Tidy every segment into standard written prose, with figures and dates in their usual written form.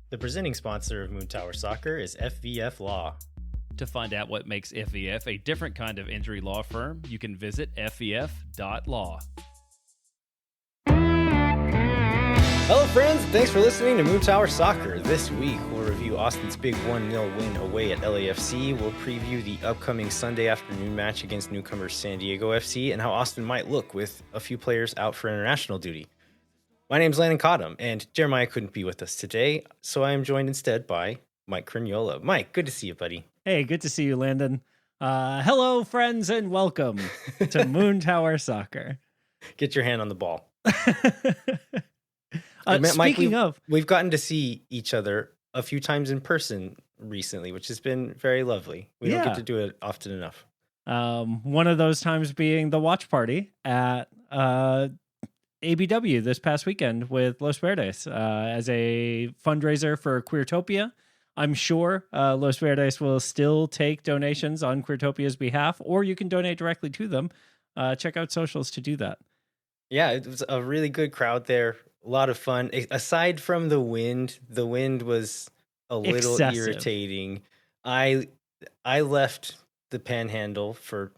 The presenting sponsor of Moontower Soccer is FVF Law. To find out what makes FVF a different kind of injury law firm, you can visit fvf.law. Hello friends, thanks for listening to Moontower Soccer. This week we'll review Austin's big 1-0 win away at LAFC. We'll preview the upcoming Sunday afternoon match against newcomers San Diego FC and how Austin might look with a few players out for international duty. My name's Landon Cottom, and Jeremiah couldn't be with us today, so I am joined instead by Mike Crignola. Mike, good to see you, buddy. Hey, good to see you, Landon. Hello, friends, and welcome to Moontower Soccer. Get your hand on the ball. Speaking of, we've gotten to see each other a few times in person recently, which has been very lovely. We don't get to do it often enough. One of those times being the watch party at ABW this past weekend with Los Verdes as a fundraiser for Queertopia. I'm sure Los Verdes will still take donations on Queertopia's behalf, or you can donate directly to them. Check out socials to do that. Yeah, it was a really good crowd there. A lot of fun. Aside from the wind was a little excessive. irritating. I left the Panhandle for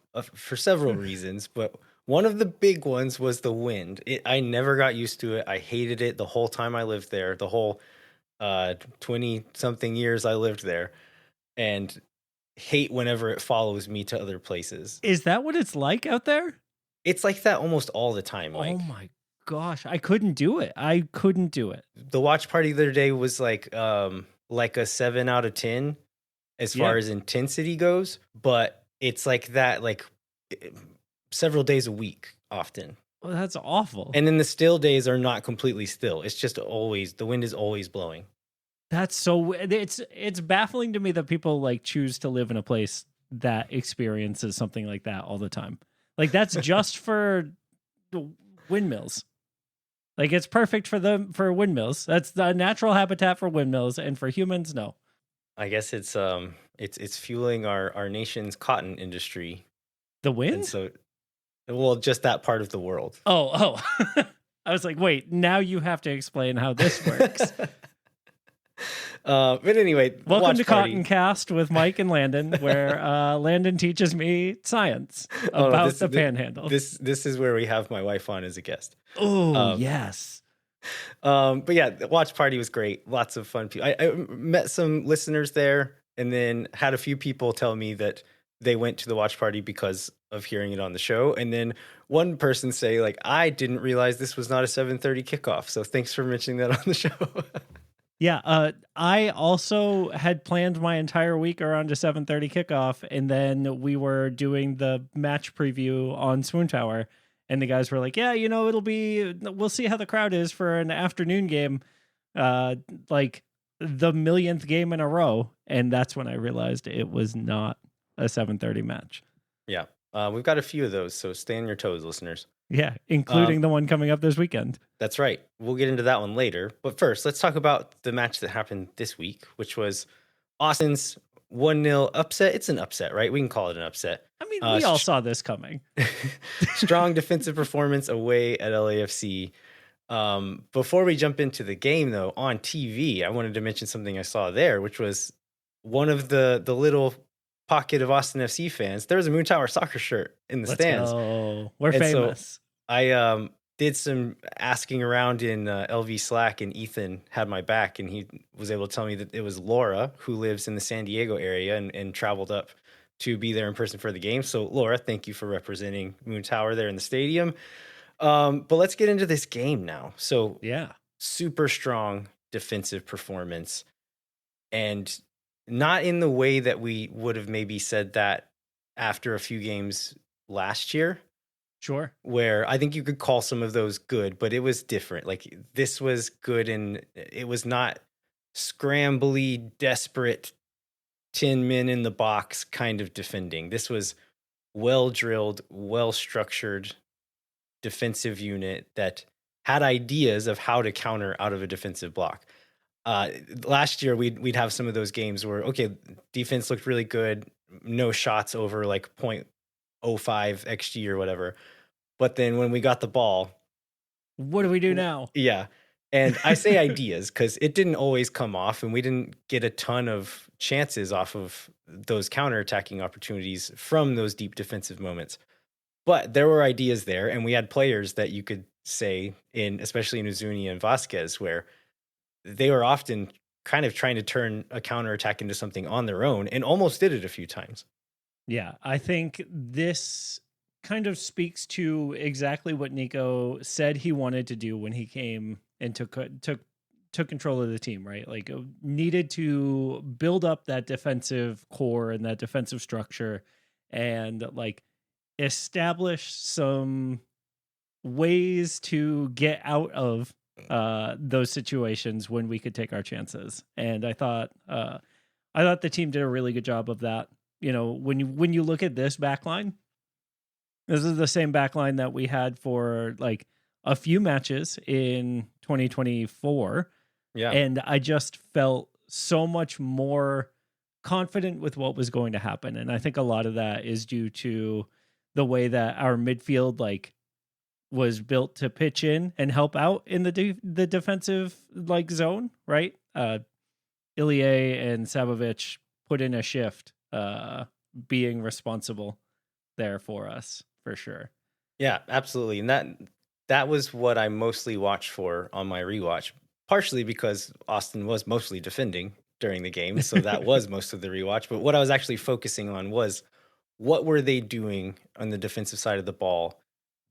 several reasons, but one of the big ones was the wind. I never got used to it. I hated it the whole time I lived there. The whole 20-something years I lived there, and hate whenever it follows me to other places. Is that what it's like out there? It's like that almost all the time, Mike. Oh my gosh, I couldn't do it. The watch party the other day was like a 7 out of 10 as far as intensity goes, but it's like that like several days a week often. Well, that's awful. And then the still days are not completely still. It's just always, the wind is always blowing. That's so, it's baffling to me that people like choose to live in a place that experiences something like that all the time. Like that's just for windmills. Like it's perfect for windmills. That's the natural habitat for windmills, and for humans, no. I guess it's fueling our nation's cotton industry. The wind? And so, well, just that part of the world. Oh. I was like, wait, now you have to explain how this works. But anyway, welcome to Cotton Cast with Mike and Landon, where Landon teaches me science about the Panhandle. This is where we have my wife on as a guest. Oh, yes. But yeah, the watch party was great. Lots of fun people. I met some listeners there, and then had a few people tell me that they went to the watch party because of hearing it on the show. And then one person say, like, I didn't realize this was not a 7:30 kickoff. So thanks for mentioning that on the show. Yeah, I also had planned my entire week around a 7:30 kickoff, and then we were doing the match preview on Moontower, and the guys were like, yeah, we'll see how the crowd is for an afternoon game, like the millionth game in a row. And that's when I realized it was not a 7:30 match. Yeah, we've got a few of those, so stay on your toes, listeners. Yeah, including the one coming up this weekend. That's right. We'll get into that one later. But first, let's talk about the match that happened this week, which was Austin's 1-0 upset. It's an upset, right? We can call it an upset. I mean, we all saw this coming. Strong defensive performance away at LAFC. Before we jump into the game, though, on TV, I wanted to mention something I saw there, which was one of the little pocket of Austin FC fans. There was a Moontower Soccer shirt in the stands. Oh, we're famous. So I did some asking around in LV Slack, and Ethan had my back, and he was able to tell me that it was Laura, who lives in the San Diego area and traveled up to be there in person for the game. So Laura, thank you for representing Moontower there in the stadium. But let's get into this game now. So yeah, super strong defensive performance, and not in the way that we would have maybe said that after a few games last year. Sure. Where I think you could call some of those good, but it was different. Like this was good, and it was not scrambly, desperate 10 men in the box kind of defending. This was well-drilled, well-structured defensive unit that had ideas of how to counter out of a defensive block. Last year, we'd have some of those games where, okay, defense looked really good, no shots over like 0.05 XG or whatever. But then when we got the ball, what do we do now? Yeah. And I say ideas because it didn't always come off, and we didn't get a ton of chances off of those counterattacking opportunities from those deep defensive moments. But there were ideas there, and we had players that you could say in, especially in Uzuni and Vasquez, where they were often kind of trying to turn a counterattack into something on their own and almost did it a few times. Yeah, I think this kind of speaks to exactly what Nico said he wanted to do when he came and took control of the team, right? Like needed to build up that defensive core and that defensive structure and like establish some ways to get out of those situations when we could take our chances. And I thought the team did a really good job of that. You know, when you look at this backline, this is the same backline that we had for like a few matches in 2024. Yeah. And I just felt so much more confident with what was going to happen. And I think a lot of that is due to the way that our midfield like was built to pitch in and help out in the defensive like zone, right? Ilie and Sabovic put in a shift, being responsible there for us for sure. Yeah, absolutely. And that was what I mostly watched for on my rewatch, partially because Austin was mostly defending during the game, so that was most of the rewatch. But what I was actually focusing on was what were they doing on the defensive side of the ball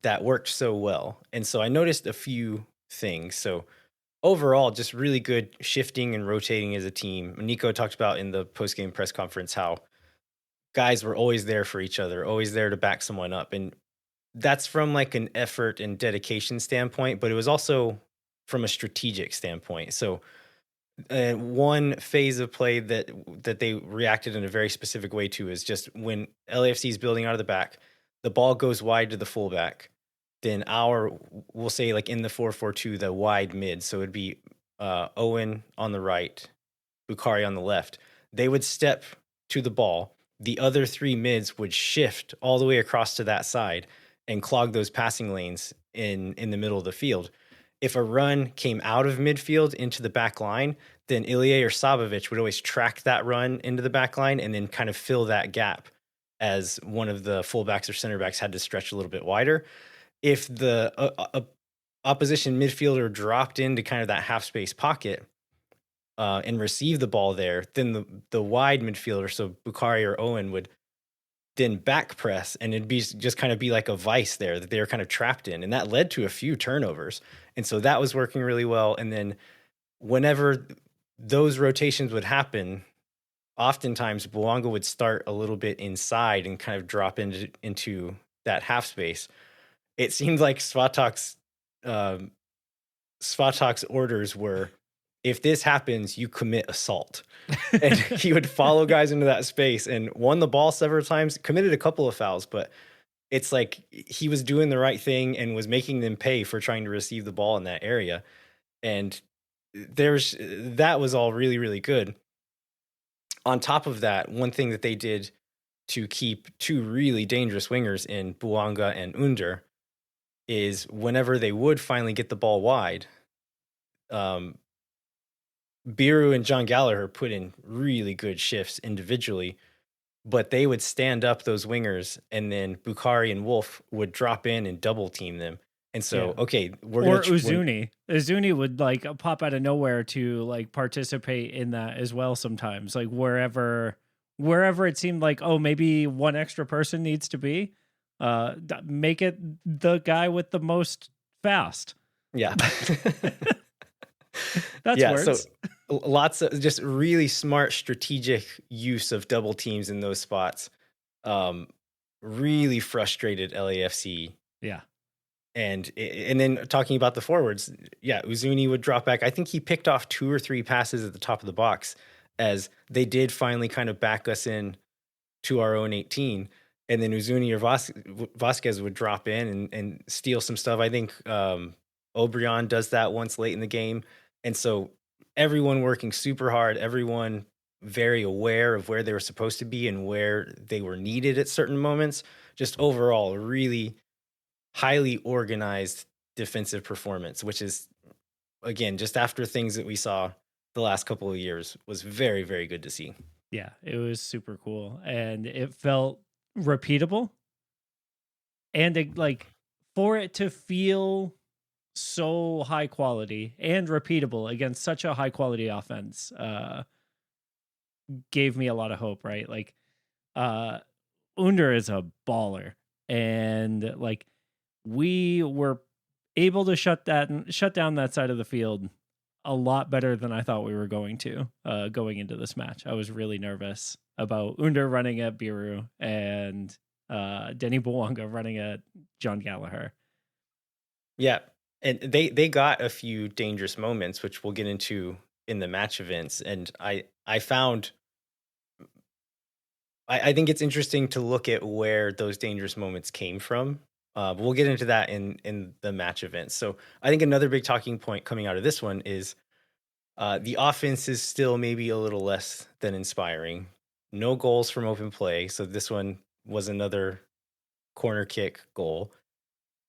that worked so well. And so I noticed a few things. So overall, just really good shifting and rotating as a team. Nico talked about in the post-game press conference how guys were always there for each other, always there to back someone up. And that's from like an effort and dedication standpoint, but it was also from a strategic standpoint. So one phase of play that they reacted in a very specific way to is just when LAFC is building out of the back, the ball goes wide to the fullback. Then we'll say like in the 4-4-2, the wide mid. So it'd be Owen on the right, Bukhari on the left. They would step to the ball. The other three mids would shift all the way across to that side and clog those passing lanes in the middle of the field. If a run came out of midfield into the back line, then Ilie or Sabovic would always track that run into the back line and then kind of fill that gap as one of the fullbacks or center backs had to stretch a little bit wider. If the opposition midfielder dropped into kind of that half space pocket and received the ball there, then the wide midfielder, so Bukhari or Owen, would then back press, and it'd be just kind of be like a vice there that they were kind of trapped in. And that led to a few turnovers. And so that was working really well. And then whenever those rotations would happen, oftentimes Bouanga would start a little bit inside and kind of drop into that half space. It seemed like Svatak's orders were, if this happens, you commit assault. And he would follow guys into that space and won the ball several times, committed a couple of fouls, but it's like he was doing the right thing and was making them pay for trying to receive the ball in that area. And that was all really, really good. On top of that, one thing that they did to keep two really dangerous wingers in Bouanga and Under is whenever they would finally get the ball wide, Biru and John Gallagher put in really good shifts individually, but they would stand up those wingers, and then Bukhari and Wolf would drop in and double team them. And so, okay, we're or Uzuni. Uzuni would like pop out of nowhere to like participate in that as well. Sometimes, like wherever it seemed like, oh, maybe one extra person needs to be, make it the guy with the most fast. Yeah. That's words. So lots of just really smart strategic use of double teams in those spots. Really frustrated LAFC. Yeah. And then talking about the forwards, yeah, Uzuni would drop back. I think he picked off 2 or 3 passes at the top of the box as they did finally kind of back us in to our own 18. And then Uzuni or Vasquez would drop in and steal some stuff. I think Obrian does that once late in the game. And so everyone working super hard, everyone very aware of where they were supposed to be and where they were needed at certain moments. Just overall, really highly organized defensive performance, which is again, just after things that we saw the last couple of years, was very, very good to see. Yeah, it was super cool, and it felt repeatable, and like for it to feel so high quality and repeatable against such a high quality offense, gave me a lot of hope, right? Like, uh, Under is a baller, and like we were able to shut down that side of the field a lot better than I thought we were going to, going into this match. I was really nervous about Under running at Biru and Denny Bwanga running at John Gallagher. Yeah, and they got a few dangerous moments, which we'll get into in the match events. And I found I think it's interesting to look at where those dangerous moments came from. But we'll get into that in the match events. So I think another big talking point coming out of this one is the offense is still maybe a little less than inspiring. No goals from open play. So this one was another corner kick goal.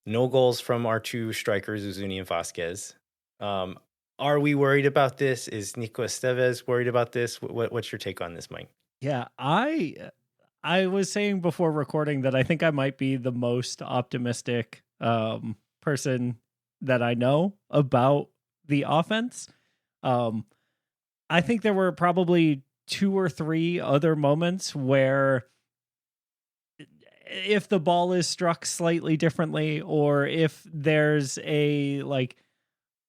No goals from our two strikers, Uzuni and Vasquez. Um, are we worried about this? Is Nico Estevez worried about this? What's your take on this, Mike? Yeah, I was saying before recording that I think I might be the most optimistic person that I know about the offense. I think there were probably 2 or 3 other moments where if the ball is struck slightly differently, or if there's a like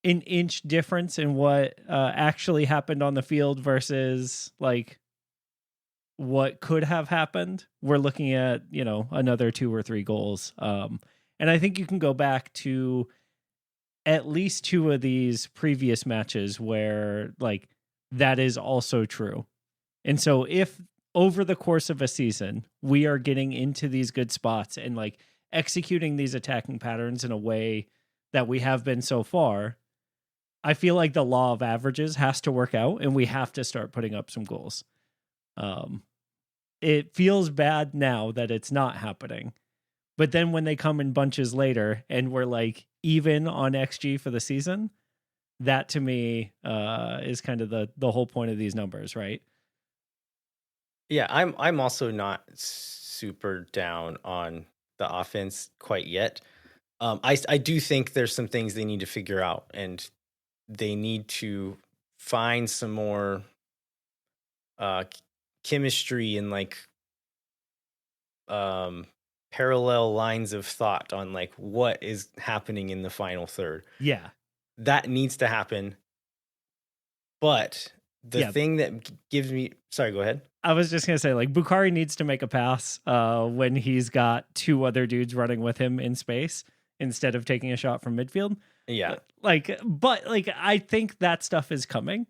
an inch difference in what actually happened on the field versus like what could have happened, we're looking at, another 2 or 3 goals. And I think you can go back to at least 2 of these previous matches where like that is also true. And so if over the course of a season, we are getting into these good spots and like executing these attacking patterns in a way that we have been so far, I feel like the law of averages has to work out and we have to start putting up some goals. It feels bad now that it's not happening. But then when they come in bunches later and we're like even on XG for the season, that to me is kind of the whole point of these numbers, right? Yeah, I'm also not super down on the offense quite yet. I do think there's some things they need to figure out, and they need to find some more chemistry and like parallel lines of thought on like what is happening in the final third. Yeah. That needs to happen. But the Yeah. thing that gives me, sorry, go ahead. I was just going to say, like, Bukhari needs to make a pass when he's got 2 other dudes running with him in space instead of taking a shot from midfield. Yeah. But I think that stuff is coming.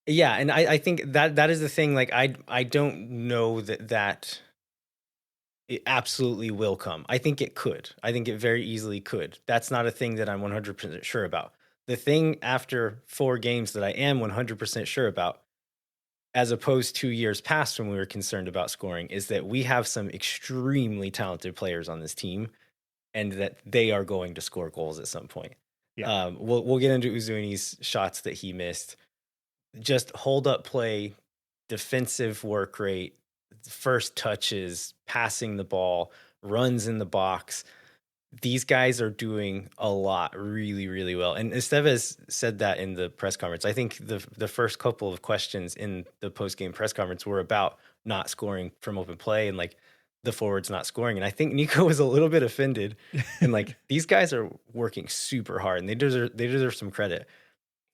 Yeah, and I think that is the thing. Like, I don't know that it absolutely will come. I think it could. I think it very easily could. That's not a thing that I'm 100% sure about. The thing after 4 games that I am 100% sure about, as opposed to years past when we were concerned about scoring, is that we have some extremely talented players on this team, and that they are going to score goals at some point. Yeah. We'll get into Uzuni's shots that he missed. Just hold up play, defensive work rate, first touches, passing the ball, runs in the box. These guys are doing a lot really, really well. And Estevez said that in the press conference. I think the first couple of questions in the post-game press conference were about not scoring from open play and like the forwards not scoring. And I think Nico was a little bit offended. And like these guys are working super hard and they deserve some credit.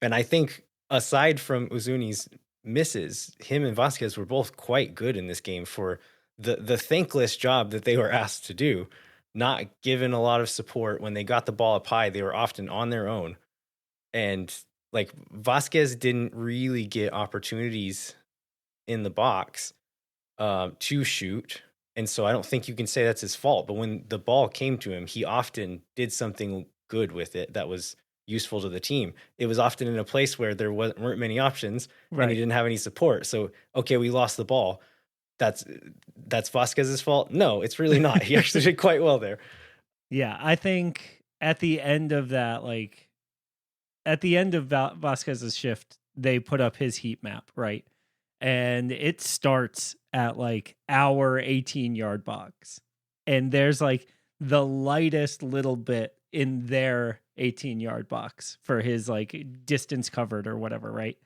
And I think aside from Uzuni's misses, him and Vasquez were both quite good in this game for the thankless job that they were asked to do. Not given a lot of support. When they got the ball up high, they were often on their own. And like Vasquez didn't really get opportunities in the box to shoot. And so I don't think you can say that's his fault. But when the ball came to him, he often did something good with it that was useful to the team. It was often in a place where there weren't many options and he didn't have any support. So, okay, we lost the ball. That's Vasquez's fault? No, it's really not. He actually did quite well there. Yeah, I think at the end of that, like at the end of Vasquez's shift, they put up his heat map, right? And it starts at like our 18-yard box. And there's like the lightest little bit in their 18-yard box for his like distance covered or whatever, right?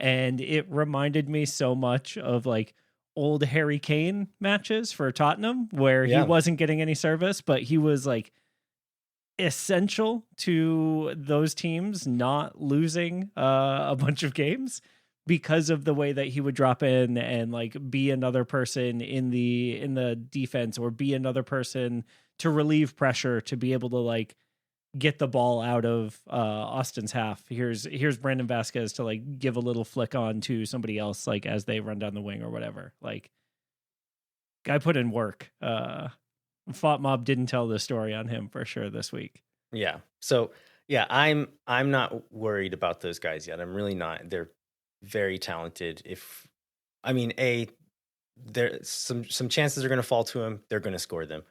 And it reminded me so much of like old Harry Kane matches for Tottenham where he wasn't getting any service, but he was like essential to those teams not losing a bunch of games because of the way that he would drop in and like be another person in the defense or be another person to relieve pressure to be able to like get the ball out of Austin's half. Here's Brandon Vasquez to like give a little flick on to somebody else like as they run down the wing or whatever. Like, guy put in work. Fought Mob didn't tell the story on him for sure this week. Yeah. So yeah, I'm not worried about those guys yet. I'm really not. They're very talented. There's some chances are going to fall to him. They're going to score them.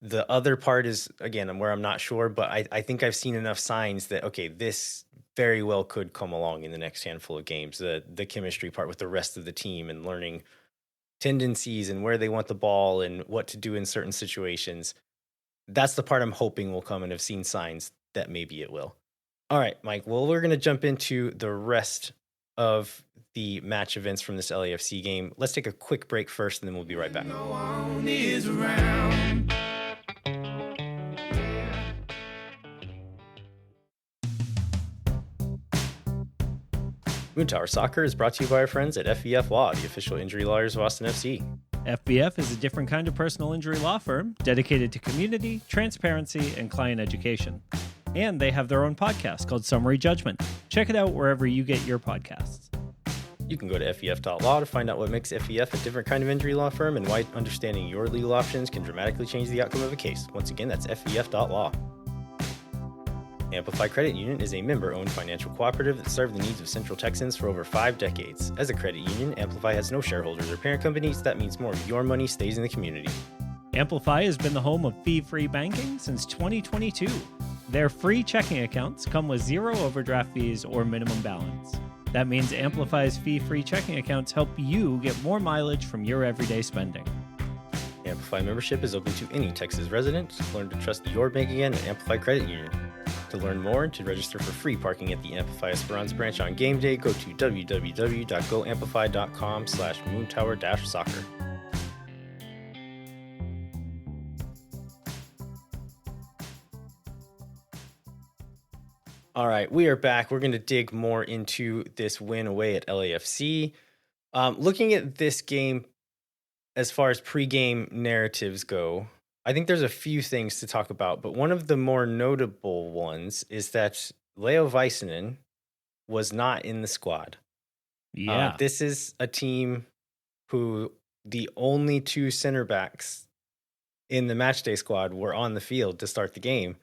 The other part is, again, where I'm not sure, but I think I've seen enough signs that, okay, this very well could come along in the next handful of games. The chemistry part with the rest of the team and learning tendencies and where they want the ball and what to do in certain situations. That's the part I'm hoping will come, and have seen signs that maybe it will. All right, Mike. Well, we're going to jump into the rest of the match events from this LAFC game. Let's take a quick break first, and then we'll be right back. No one is around. Moontower Soccer is brought to you by our friends at FEF Law, the official injury lawyers of Austin FC. FBF is a different kind of personal injury law firm dedicated to community, transparency, and client education. And they have their own podcast called Summary Judgment. Check it out wherever you get your podcasts. You can go to FEF.law to find out what makes FEF a different kind of injury law firm and why understanding your legal options can dramatically change the outcome of a case. Once again, that's FEF.law. Amplify Credit Union is a member-owned financial cooperative that served the needs of Central Texans for over 5 decades. As a credit union, Amplify has no shareholders or parent companies. That means more of your money stays in the community. Amplify has been the home of fee-free banking since 2022. Their free checking accounts come with 0 overdraft fees or minimum balance. That means Amplify's fee-free checking accounts help you get more mileage from your everyday spending. Amplify membership is open to any Texas resident. Learn to trust your bank again at Amplify Credit Union. To learn more and to register for free parking at the Amplify Esperance branch on game day, go to www.goamplify.com/moontower-soccer. All right, we are back. We're going to dig more into this win away at LAFC. Looking at this game as far as pregame narratives go, I think there's a few things to talk about, but one of the more notable ones is that Leo Vaisanen was not in the squad. Yeah. This is a team who the only 2 center backs in the matchday squad were on the field to start the game.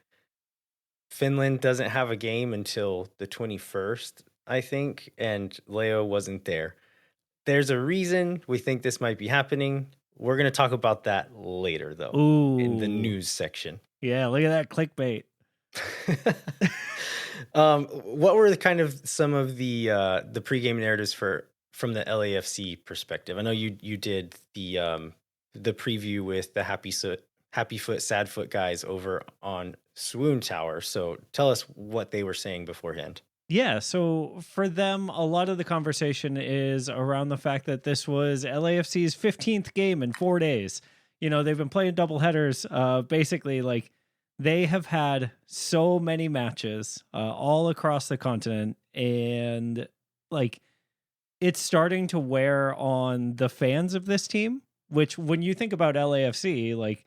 Finland doesn't have a game until the 21st, I think, and Leo wasn't there. There's a reason we think this might be happening. We're going to talk about that later, though, in the news section. Yeah, look at that clickbait. What were some of the pregame narratives from the LAFC perspective? I know you did the preview with the Happy Foot, Sad Foot guys over on Moontower. So tell us what they were saying beforehand. Yeah, so for them, a lot of the conversation is around the fact that this was LAFC's 15th game in 4 days. You know, they've been playing double headers. Basically, like, they have had so many matches all across the continent, and like, it's starting to wear on the fans of this team, which when you think about LAFC, like,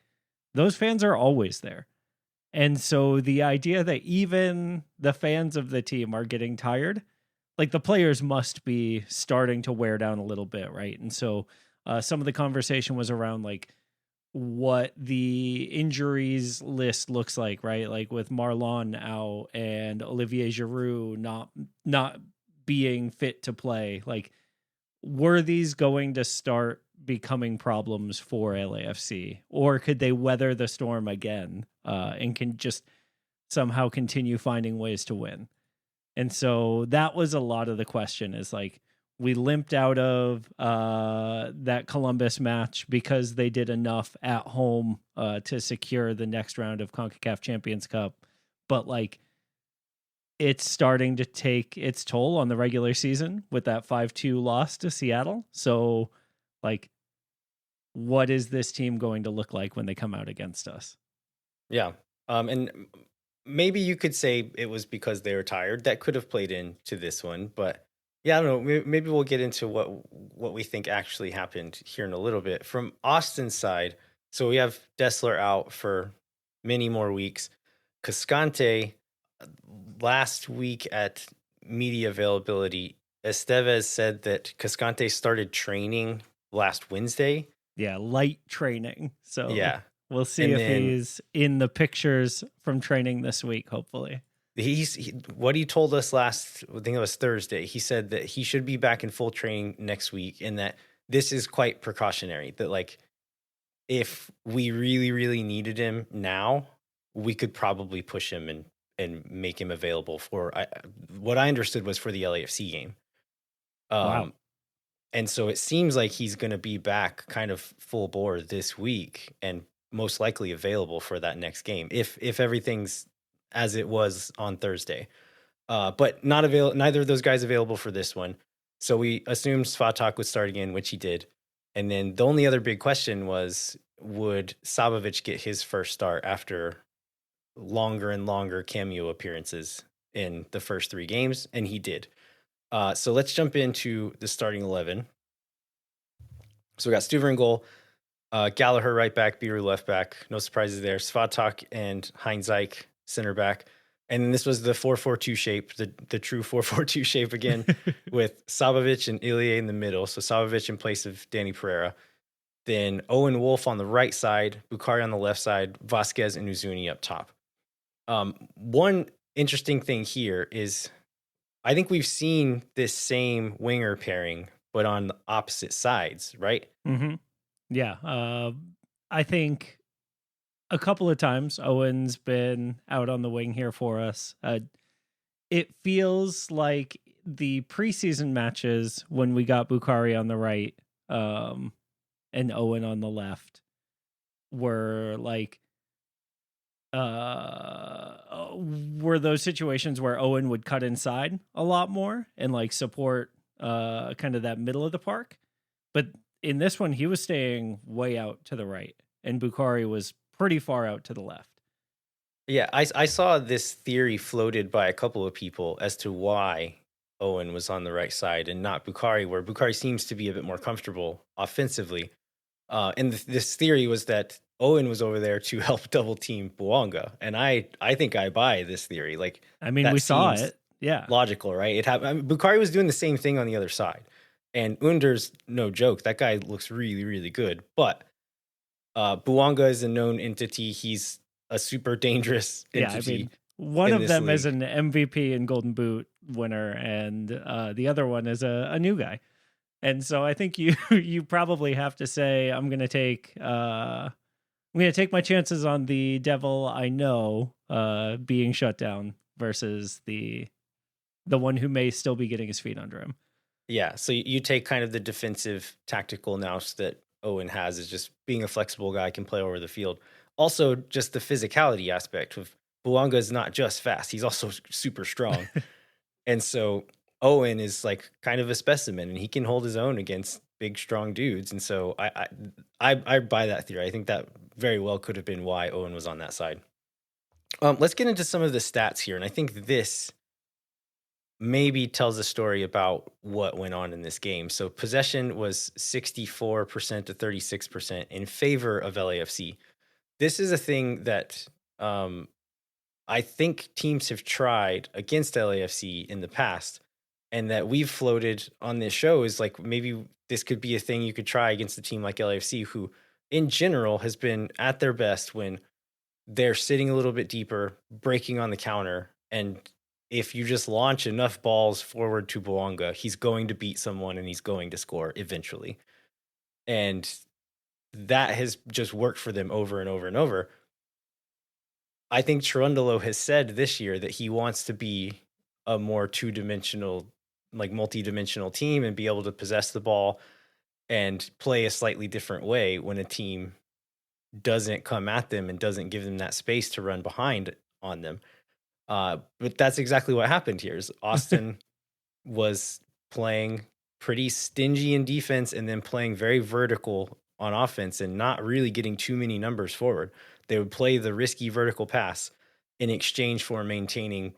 those fans are always there. And so the idea that even the fans of the team are getting tired, like, the players must be starting to wear down a little bit, right? And so some of the conversation was around like what the injuries list looks like, right? Like with Marlon out and Olivier Giroud not being fit to play. Like, were these going to start becoming problems for LAFC, or could they weather the storm again and can just somehow continue finding ways to win? And so that was a lot of the question, is like, we limped out of that Columbus match because they did enough at home to secure the next round of CONCACAF Champions Cup. But like, it's starting to take its toll on the regular season with that 5-2 loss to Seattle. So like, what is this team going to look like when they come out against us? Yeah. And maybe you could say it was because they were tired. That could have played into this one, but yeah, I don't know. Maybe we'll get into what we think actually happened here in a little bit. From Austin's side, so we have Dessler out for many more weeks. Cascante, last week at media availability, Estevez said that Cascante started training last Wednesday. Yeah, light training. So Yeah. we'll see And if then he's in the pictures from training this week, hopefully. What he told us last, I think it was Thursday, he said that he should be back in full training next week, and that this is quite precautionary, that like if we really, really needed him now, we could probably push him and make him available for what I understood was for the LAFC game. Wow. And so it seems like he's going to be back kind of full bore this week and most likely available for that next game if everything's as it was on Thursday. But not available. Neither of those guys available for this one. So we assumed Svatak would start again, which he did. And then the only other big question was, would Sabovic get his first start after longer and longer cameo appearances in the first 3 games? And he did. So let's jump into the starting 11. So we got Stuver in goal, Gallagher right back, Biru left back. No surprises there. Svatak and Heinzeich center back. And this was the 4-4-2 shape, the true 4-4-2 shape again, with Sabovic and Ilie in the middle. So Sabovic in place of Danny Pereira. Then Owen Wolf on the right side, Bukhari on the left side, Vasquez and Uzuni up top. One interesting thing here is I think we've seen this same winger pairing, but on the opposite sides, right? Mm-hmm. Yeah. I think a couple of times Owen's been out on the wing here for us. It feels like the preseason matches when we got Bukhari on the right and Owen on the left were like were those situations where Owen would cut inside a lot more and like support kind of that middle of the park. But in this one, he was staying way out to the right and Bukhari was pretty far out to the left. Yeah, I saw this theory floated by a couple of people as to why Owen was on the right side and not Bukhari, where Bukhari seems to be a bit more comfortable offensively. And this theory was that Owen was over there to help double team Bouanga. And I think I buy this theory. Like, I mean, that we saw seems it. Yeah. logical, right? It happened. I mean, Bukhari was doing the same thing on the other side. And Under's no joke. That guy looks really, really good. But Bouanga is a known entity. He's a super dangerous entity. Yeah, I mean, one in of this them is league. an MVP and Golden Boot winner, and the other one is a new guy. And so I think you probably have to say I'm going to take my chances on the devil I know being shut down versus the one who may still be getting his feet under him. Yeah, so you take kind of the defensive tactical nous that Owen has, is just being a flexible guy, can play over the field. Also, just the physicality aspect of Bouanga is not just fast; he's also super strong. And so Owen is like kind of a specimen, and he can hold his own against big, strong dudes. And so I buy that theory. I think that very well could have been why Owen was on that side. Let's get into some of the stats here, and I think this maybe tells a story about what went on in this game. So possession was 64% to 36% in favor of LAFC. This is a thing that I think teams have tried against LAFC in the past, and that we've floated on this show is like, maybe this could be a thing you could try against a team like LAFC, who in general has been at their best when they're sitting a little bit deeper, breaking on the counter. And if you just launch enough balls forward to Bouanga, he's going to beat someone and he's going to score eventually. And that has just worked for them over and over and over. I think Cherundolo has said this year that he wants to be a more two-dimensional, like multi-dimensional team and be able to possess the ball and play a slightly different way when a team doesn't come at them and doesn't give them that space to run behind on them. But that's exactly what happened here. Is Austin was playing pretty stingy in defense and then playing very vertical on offense and not really getting too many numbers forward. They would play the risky vertical pass in exchange for maintaining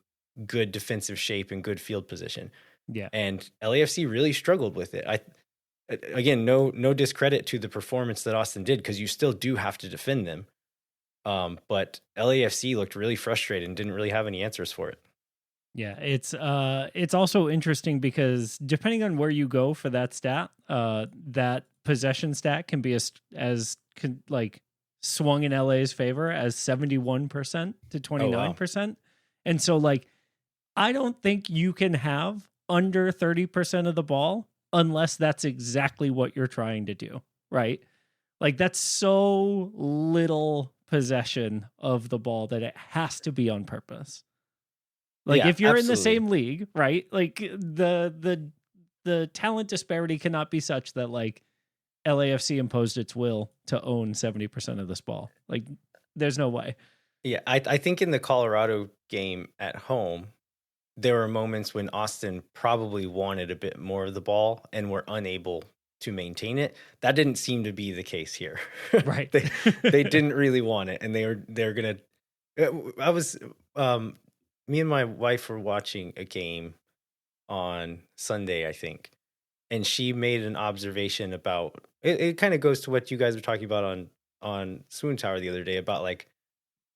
good defensive shape and good field position. Yeah. And LAFC really struggled with it. Again, no discredit to the performance that Austin did, because you still do have to defend them. But LAFC looked really frustrated and didn't really have any answers for it. Yeah, it's also interesting because depending on where you go for that stat, that possession stat can be like swung in LA's favor as 71% to 29%. Wow. And so like I don't think you can have under 30% of the ball unless that's exactly what you're trying to do, right? Like that's so little possession of the ball that it has to be on purpose. Like if you're in the same league, right? Like the talent disparity cannot be such that like LAFC imposed its will to own 70% of this ball. Like there's no way. Yeah, I think in the Colorado game at home, there were moments when Austin probably wanted a bit more of the ball and were unable to maintain it. That didn't seem to be the case here. Right. they didn't really want it, and they're gonna. Me and my wife were watching a game on Sunday, I think, and she made an observation about it. It kind of goes to what you guys were talking about on Moontower the other day about like,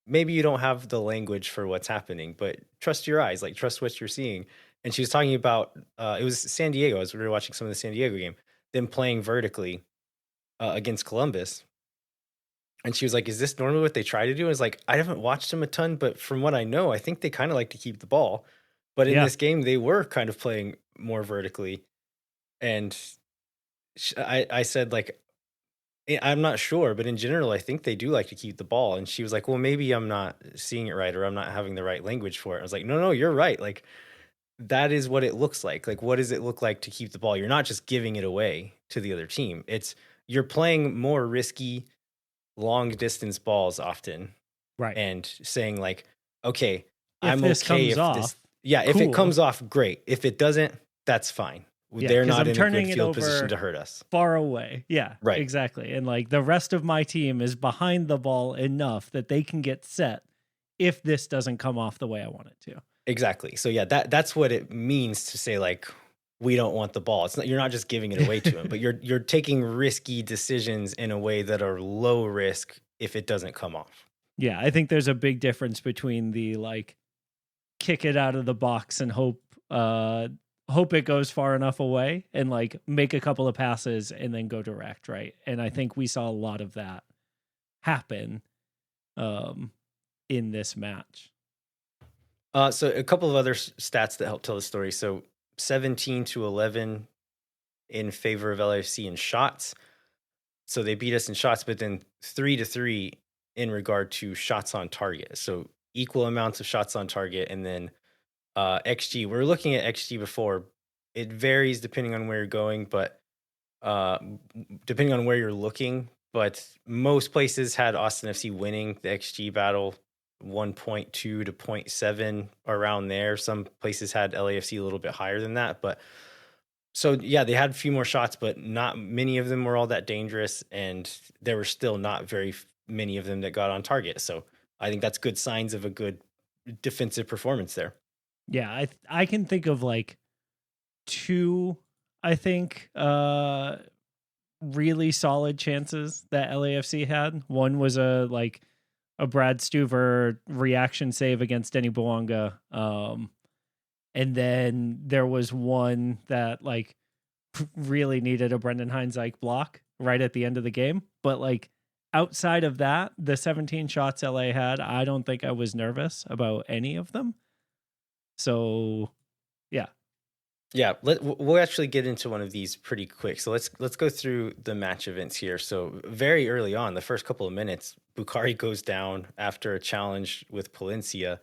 maybe you don't have the language for what's happening, but trust your eyes, like trust what you're seeing. And she was talking about, it was San Diego, as we were watching some of the San Diego game, them playing vertically against Columbus. And she was like, is this normally what they try to do? And it's like, I haven't watched them a ton, but from what I know, I think they kind of like to keep the ball. But in this game, they were kind of playing more vertically. And I said, like, I'm not sure, but in general, I think they do like to keep the ball. And she was like, well, maybe I'm not seeing it right, or I'm not having the right language for it. I was like, no, you're right. Like, that is what it looks like. Like, what does it look like to keep the ball? You're not just giving it away to the other team. You're playing more risky, long distance balls often. Right. And saying like, okay, if I'm this okay comes if off, this, yeah, cool. If it comes off, great. If it doesn't, that's fine. Yeah, they're not I'm in a good field position to hurt us. Far away. Yeah, right. Exactly. And like the rest of my team is behind the ball enough that they can get set if this doesn't come off the way I want it to. Exactly. So yeah, that's what it means to say like, we don't want the ball. It's not, you're not just giving it away to him, but you're taking risky decisions in a way that are low risk if it doesn't come off. Yeah, I think there's a big difference between the like kick it out of the box and hope it goes far enough away and like make a couple of passes and then go direct, right? And I think we saw a lot of that happen in this match. So a couple of other stats that help tell the story. So 17-11 in favor of LAFC in shots. So they beat us in shots, but then 3-3 in regard to shots on target. So equal amounts of shots on target. And then XG, we were looking at XG before. It varies depending on where you're going, but depending on where you're looking. But most places had Austin FC winning the XG battle 1.2 to 0.7 around there. Some places had LAFC a little bit higher than that. But so, yeah, they had a few more shots, but not many of them were all that dangerous. And there were still not very many of them that got on target. So I think that's good signs of a good defensive performance there. Yeah, I can think of like two, I think, really solid chances that LAFC had. One was a Brad Stuver reaction save against Denny Bouanga. And then there was one that like really needed a Brendan Heinzike block right at the end of the game. But like outside of that, the 17 shots LA had, I don't think I was nervous about any of them. So, yeah. Yeah, we'll actually get into one of these pretty quick. So let's go through the match events here. So very early on, the first couple of minutes, Bukhari goes down after a challenge with Palencia,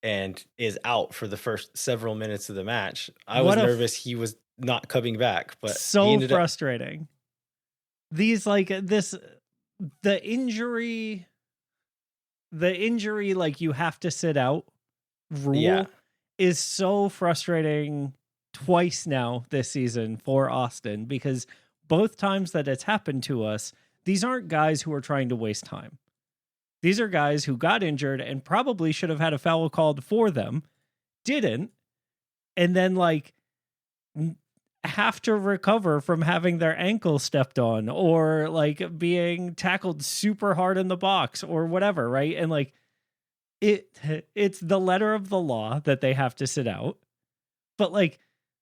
and is out for the first several minutes of the match. I was What a nervous he was not coming back, but he so ended up. frustrating. These like this the injury like you have to sit out rule Yeah. is so frustrating twice now this season for Austin, because both times that it's happened to us, these aren't guys who are trying to waste time. These are guys who got injured and probably should have had a foul called for them, didn't, and then like have to recover from having their ankle stepped on or like being tackled super hard in the box or whatever, right? And like it's the letter of the law that they have to sit out. But like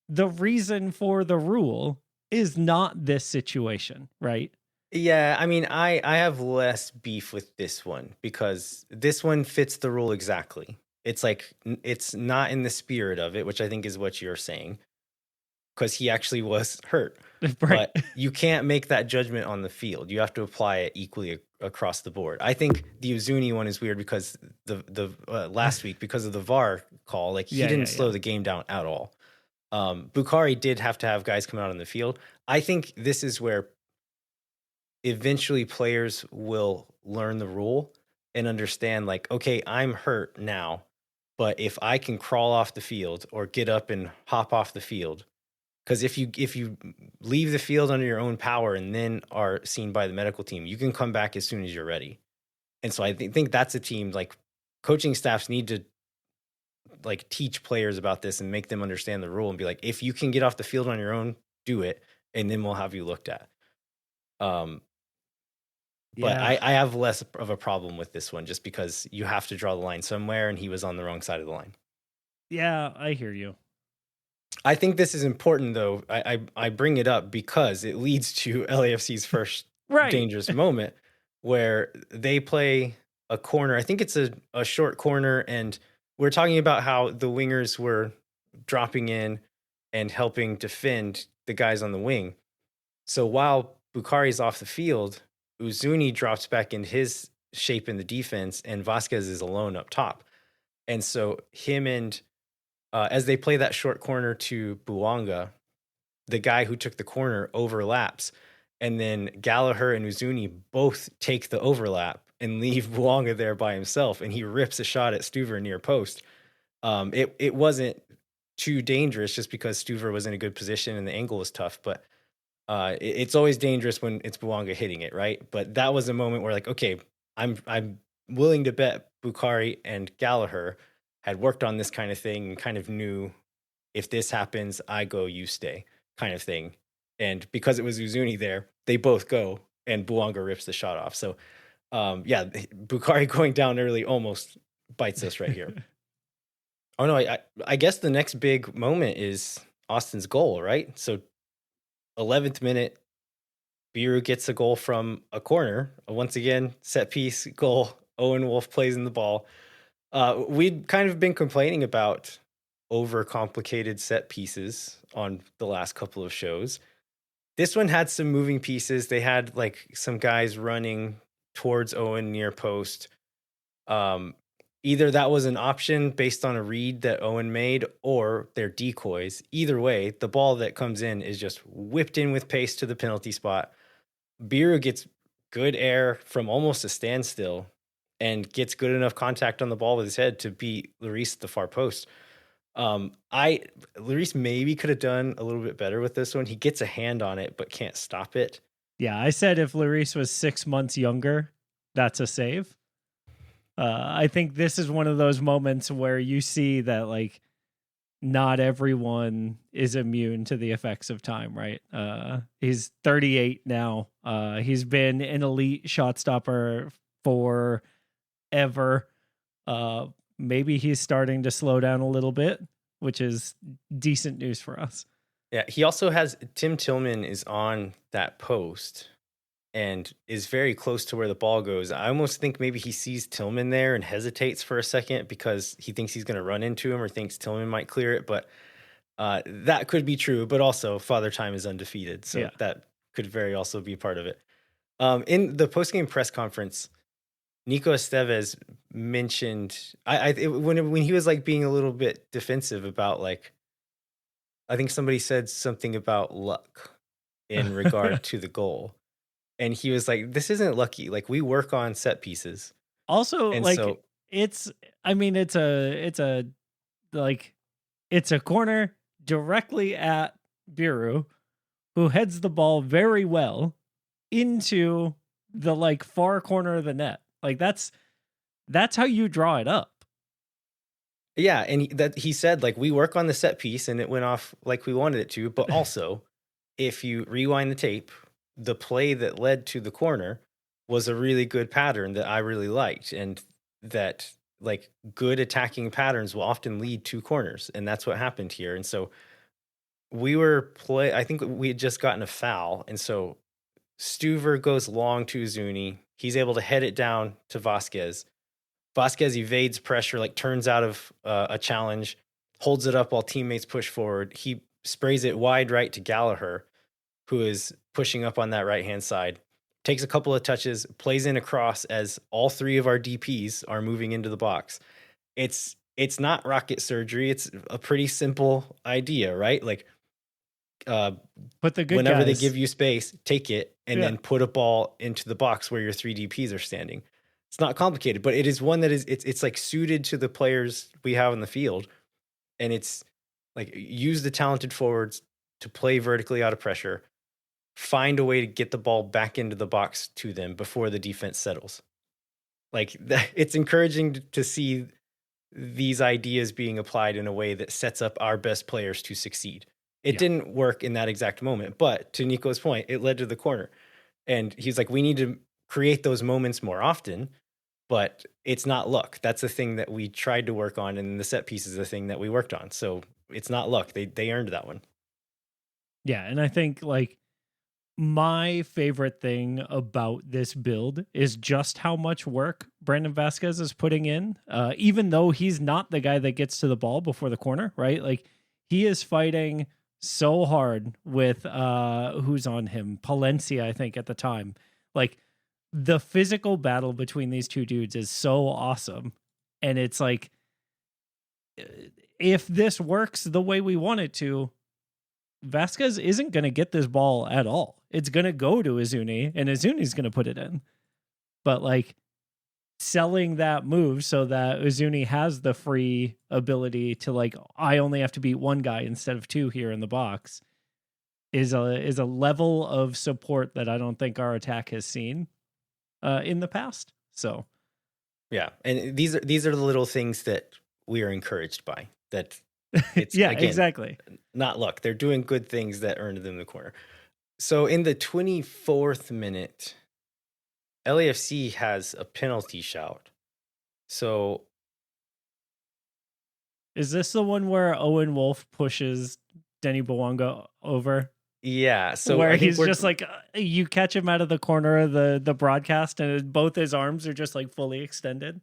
the reason for the rule is not this situation, right? Yeah, I mean, I have less beef with this one because this one fits the rule exactly. It's like it's not in the spirit of it, which I think is what you're saying, because he actually was hurt. Right. But you can't make that judgment on the field. You have to apply it equally across the board. I think the Uzuni one is weird because the last week, because of the VAR call, like he didn't slow the game down at all. Bukhari did have to have guys come out on the field. I think this is where eventually players will learn the rule and understand, like, okay, I'm hurt now, but if I can crawl off the field or get up and hop off the field, because if you leave the field under your own power and then are seen by the medical team, you can come back as soon as you're ready. And so I think that's a team, like coaching staffs need to like teach players about this and make them understand the rule and be like, if you can get off the field on your own, do it, and then we'll have you looked at. But I have less of a problem with this one just because you have to draw the line somewhere, and he was on the wrong side of the line. Yeah, I hear you. I think this is important, though. I bring it up because it leads to LAFC's first dangerous moment where they play a corner. I think it's a short corner, and we're talking about how the wingers were dropping in and helping defend the guys on the wing. So while Bukhari's off the field, Uzuni drops back in his shape in the defense, and Vasquez is alone up top. And so him and as they play that short corner to Buanga, the guy who took the corner overlaps, and then Gallagher and Uzuni both take the overlap and leave Buanga there by himself, and he rips a shot at Stuver near post. It wasn't too dangerous just because Stuver was in a good position and the angle was tough, but it's always dangerous when it's Buanga hitting it, right? But that was a moment where, like, okay, I'm willing to bet Bukhari and Gallagher had worked on this kind of thing and kind of knew if this happens, I go, you stay, kind of thing. And because it was Uzuni there, they both go, and Buanga rips the shot off. So, yeah, Bukhari going down early almost bites us right here. Oh no, I guess the next big moment is Austin's goal, right? So 11th minute, Biru gets a goal from a corner. Once again, set piece goal. Owen Wolf plays in the ball. We'd kind of been complaining about overcomplicated set pieces on the last couple of shows. This one had some moving pieces. They had like some guys running towards Owen near post. Either that was an option based on a read that Owen made, or they're decoys. Either way, the ball that comes in is just whipped in with pace to the penalty spot. Biru gets good air from almost a standstill and gets good enough contact on the ball with his head to beat Lloris at the far post. Lloris maybe could have done a little bit better with this one. He gets a hand on it, but can't stop it. Yeah, I said if Lloris was 6 months younger, that's a save. I think this is one of those moments where you see that, like, not everyone is immune to the effects of time, right? He's 38 now. He's been an elite shot stopper forever. Maybe he's starting to slow down a little bit, which is decent news for us. Yeah, he also has Tim Tillman is on that post and is very close to where the ball goes. I almost think maybe he sees Tillman there and hesitates for a second because he thinks he's going to run into him or thinks Tillman might clear it. But that could be true. But also, Father Time is undefeated. So that could very also be part of it. In the post-game press conference, Nico Estevez mentioned when he was like being a little bit defensive about like, I think somebody said something about luck in regard to the goal. And he was like, this isn't lucky. Like, we work on set pieces. Also, And like so, I mean, it's a like it's a corner directly at Biru, who heads the ball very well into the like far corner of the net. Like that's how you draw it up. yeah. And he said, like, we work on the set piece and it went off like we wanted it to. But also, if you rewind the tape, the play that led to the corner was a really good pattern that I really liked. And that, like, good attacking patterns will often lead to corners. And that's what happened here. And so I think we had just gotten a foul. And so Stuver goes long to Zuni. He's able to head it down to Vasquez. Vasquez evades pressure, like turns out of a challenge, holds it up while teammates push forward. He sprays it wide right to Gallagher, who is pushing up on that right-hand side. Takes a couple of touches, plays in across as all three of our DPs are moving into the box. It's not rocket surgery. It's a pretty simple idea, right? Like, But the good whenever guys, they give you space, take it and Yeah. then put a ball into the box where your three DPs are standing. It's not complicated, but it is one that is it's like suited to the players we have in the field. And it's like, use the talented forwards to play vertically out of pressure, find a way to get the ball back into the box to them before the defense settles. Like, it's encouraging to see these ideas being applied in a way that sets up our best players to succeed. It Yeah. didn't work in that exact moment, but to Nico's point, it led to the corner. And he's like, we need to create those moments more often, but it's not luck. That's the thing that we tried to work on, and the set piece is the thing that we worked on. So it's not luck. They earned that one. Yeah, and I think like my favorite thing about this build is just how much work Brandon Vasquez is putting in. Even though he's not the guy that gets to the ball before the corner, right? Like, he is fighting so hard with who's on him, Palencia, I think, at the time. Like, the physical battle between these two dudes is so awesome. And it's like, if this works the way we want it to, Vasquez isn't going to get this ball at all. It's going to go to Izuni, and Izuni's going to put it in. But like, selling that move so that Izuni has the free ability to like, I only have to beat one guy instead of two here in the box is a level of support that I don't think our attack has seen in the past. So Yeah, and these are the little things that we are encouraged by. That it's yeah, again, exactly. not luck. They're doing good things that earned them the corner. So in the 24th minute, LAFC has a penalty shout. So Is this the one where Owen Wolf pushes Denny Bwanga over? yeah, so where I think he's just like, you catch him out of the corner of the broadcast, and both his arms are just like fully extended.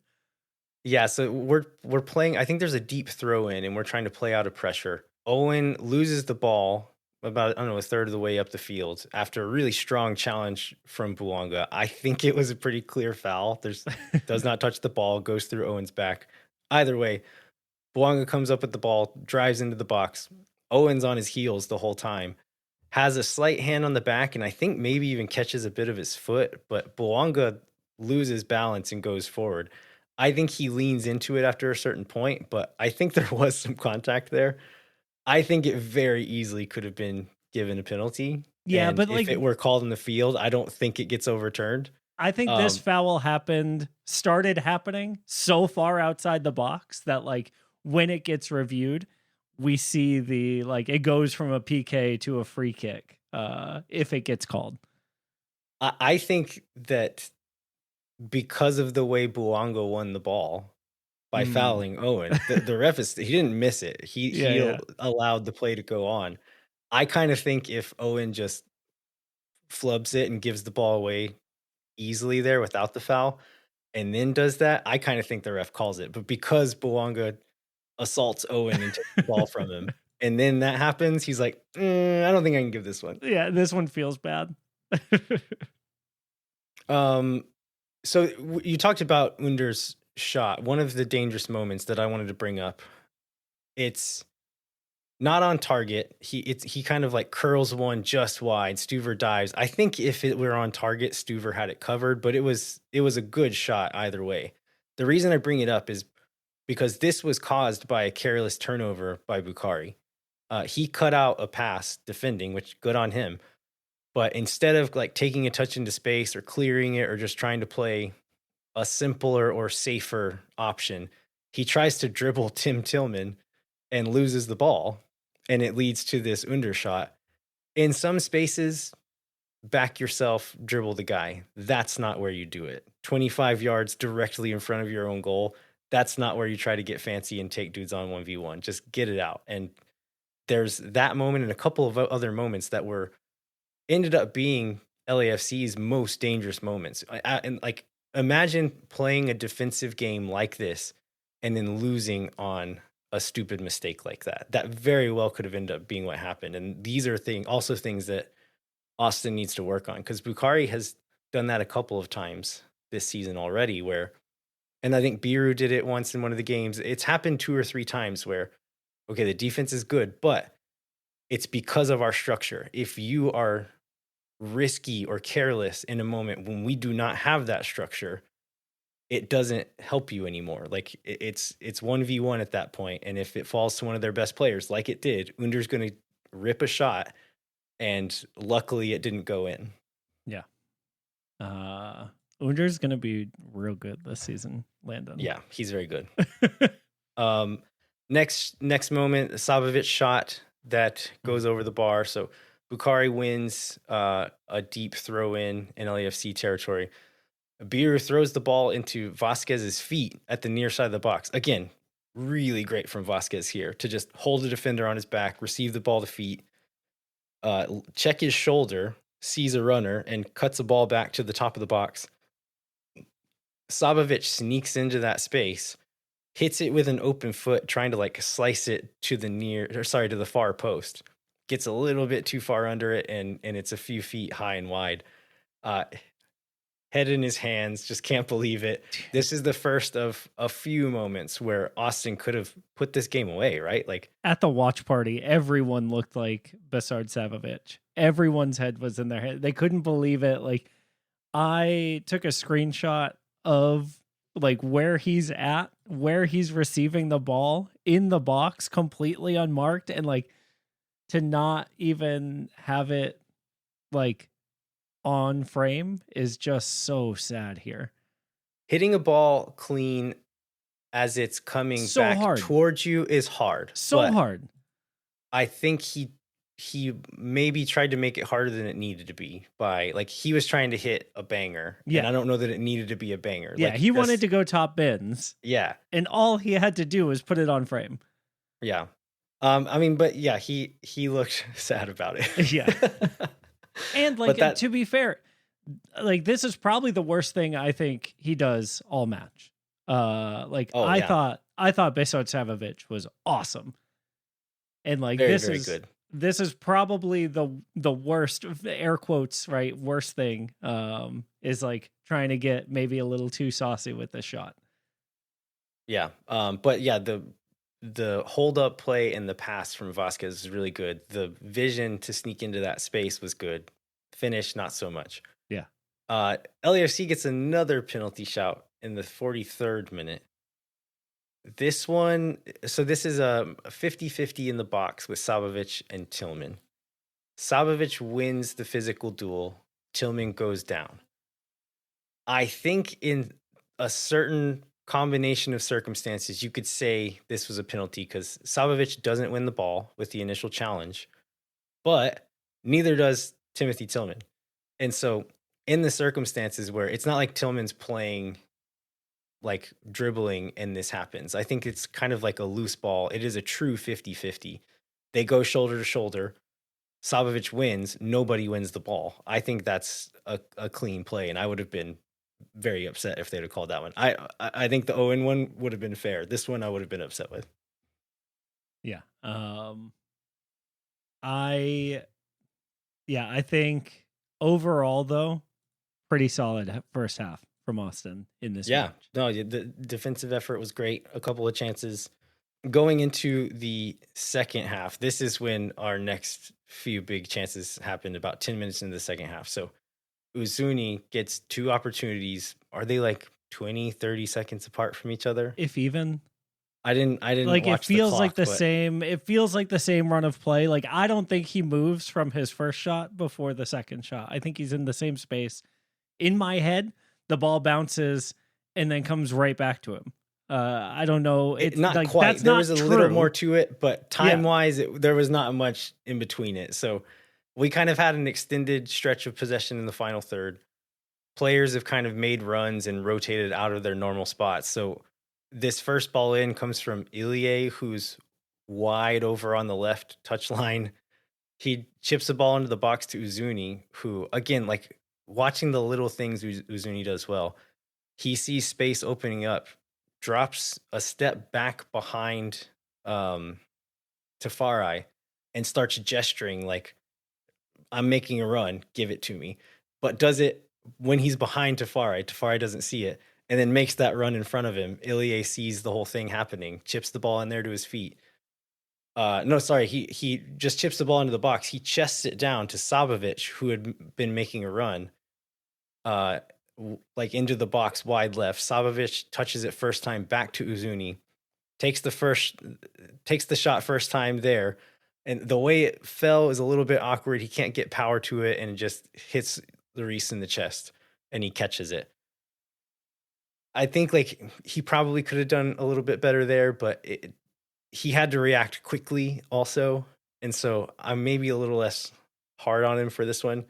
yeah, so we're playing. I think there's a deep throw in, and we're trying to play out of pressure. Owen loses the ball about, I don't know, a third of the way up the field after a really strong challenge from Bwanga. I think it was a pretty clear foul. Does not touch the ball, goes through Owen's back. Either way, Bwanga comes up with the ball, drives into the box. Owen's on his heels the whole time, has a slight hand on the back, and I think maybe even catches a bit of his foot, but Bwanga loses balance and goes forward. I think he leans into it after a certain point, but I think there was some contact there. I think it very easily could have been given a penalty. Yeah, and but if like, it were called in the field, I don't think it gets overturned. I think this foul started happening so far outside the box that like, when it gets reviewed, we see the like, it goes from a PK to a free kick if it gets called. I think that because of the way Bwanga won the ball by fouling Owen, the ref he didn't miss it. He allowed the play to go on. I kind of think if Owen just flubs it and gives the ball away easily there without the foul, and then does that, I kind of think the ref calls it. But because Bwanga assaults Owen and takes the ball from him, and then that happens, he's like, I don't think I can give this one. Yeah, this one feels bad. So you talked about Under's shot. One of the dangerous moments that I wanted to bring up, it's not on target. He kind of like curls one just wide. Stuver dives. I think if it were on target, Stuver had it covered, but it was a good shot either way. The reason I bring it up is because this was caused by a careless turnover by Bukhari. He cut out a pass defending, which good on him. But instead of like taking a touch into space or clearing it or just trying to play a simpler or safer option, he tries to dribble Tim Tillman and loses the ball, and it leads to this undershot. In some spaces, back yourself, dribble the guy. That's not where you do it. 25 yards directly in front of your own goal. That's not where you try to get fancy and take dudes on 1v1. Just get it out. And there's that moment and a couple of other moments that were ended up being LAFC's most dangerous moments. And like, imagine playing a defensive game like this and then losing on a stupid mistake like that. That very well could have ended up being what happened. And these are also things that Austin needs to work on, because Bukhari has done that a couple of times this season already, where, and I think Biru did it once in one of the games. It's happened 2 or 3 times where, okay, the defense is good, but it's because of our structure. If you are risky or careless in a moment when we do not have that structure, it doesn't help you anymore. Like it's 1v1 at that point. And if it falls to one of their best players, like it did, Under's going to rip a shot, and luckily it didn't go in. Yeah. Under's going to be real good this season, Landon. Yeah, he's very good. Next moment, Sabovic shot that goes over the bar. So Bukhari wins a deep throw in LAFC territory. Biru throws the ball into Vasquez's feet at the near side of the box. Again, really great from Vasquez here to just hold the defender on his back, receive the ball to feet, check his shoulder, sees a runner, and cuts the ball back to the top of the box. Sabovic sneaks into that space, hits it with an open foot, trying to like slice it to the far post. Gets a little bit too far under it, and it's a few feet high and wide. Head in his hands, just can't believe it. This is the first of a few moments where Austin could have put this game away, right? Like at the watch party, everyone looked like Besard Sabovic. Everyone's head was in their head. They couldn't believe it. Like, I took a screenshot of like where he's at, where he's receiving the ball in the box completely unmarked, and like to not even have it like on frame is just so sad here. Hitting a ball clean as it's coming back towards you is hard. So hard. I think he maybe tried to make it harder than it needed to be by, like, he was trying to hit a banger. Yeah. And I don't know that it needed to be a banger. Yeah, like, he wanted to go top bins. Yeah. And all he had to do was put it on frame. Yeah. I mean, but yeah, he looked sad about it. Yeah. And like, to be fair, like, this is probably the worst thing I think he does all match. I thought Besard Sabovic was awesome. And like, very good. This is probably the worst, air quotes, right? Worst thing is like trying to get maybe a little too saucy with this shot. Yeah. But yeah, the hold up play and the pass from Vasquez is really good. The vision to sneak into that space was good. Finish, not so much. Yeah. LAFC gets another penalty shout in the 43rd minute. This one, so this is a 50-50 in the box with Sabovic and Tillman. Sabovic wins the physical duel. Tillman goes down. I think in a certain combination of circumstances, you could say this was a penalty because Sabovic doesn't win the ball with the initial challenge, but neither does Timothy Tillman. And so in the circumstances where it's not like Tillman's playing like dribbling and this happens, I think it's kind of like a loose ball. It is a true 50-50. They go shoulder to shoulder. Sabovic wins. Nobody wins the ball. I think that's a clean play, and I would have been very upset if they'd have called that one. I think the Owen one would have been fair. This one I would have been upset with. Yeah. I think overall though, pretty solid first half from Austin in this Yeah, match. no, the defensive effort was great. A couple of chances. Going into the second half, this is when our next few big chances happened about 10 minutes into the second half. So Uzuni gets two opportunities. Are they like 20, 30 seconds apart from each other? If even. I didn't Like watch it feels the clock, like the but same. It feels like the same run of play. Like I don't think he moves from his first shot before the second shot. I think he's in the same space. In my head, the ball bounces and then comes right back to him. I don't know. It's not like quite. that's There not was a true. little more to it, but time-wise, there was not much in between it. So we kind of had an extended stretch of possession in the final third. Players have kind of made runs and rotated out of their normal spots. So this first ball in comes from Ilie, who's wide over on the left touch line. He chips the ball into the box to Uzuni, who, again, like watching the little things Uzuni does well, he sees space opening up, drops a step back behind Tafari and starts gesturing like, I'm making a run, give it to me. But does it when he's behind Tafari. Tafari doesn't see it, and then makes that run in front of him. Ilie sees the whole thing happening, chips the ball in there to his feet. No, sorry, he just chips the ball into the box. He chests it down to Sabovic, who had been making a run, like into the box wide left. Sabovic touches it first time back to Uzuni, takes the shot first time there. And the way it fell is a little bit awkward. He can't get power to it, and it just hits Lloris in the chest, and he catches it. I think like he probably could have done a little bit better there, but he had to react quickly also. And so I'm maybe a little less hard on him for this one.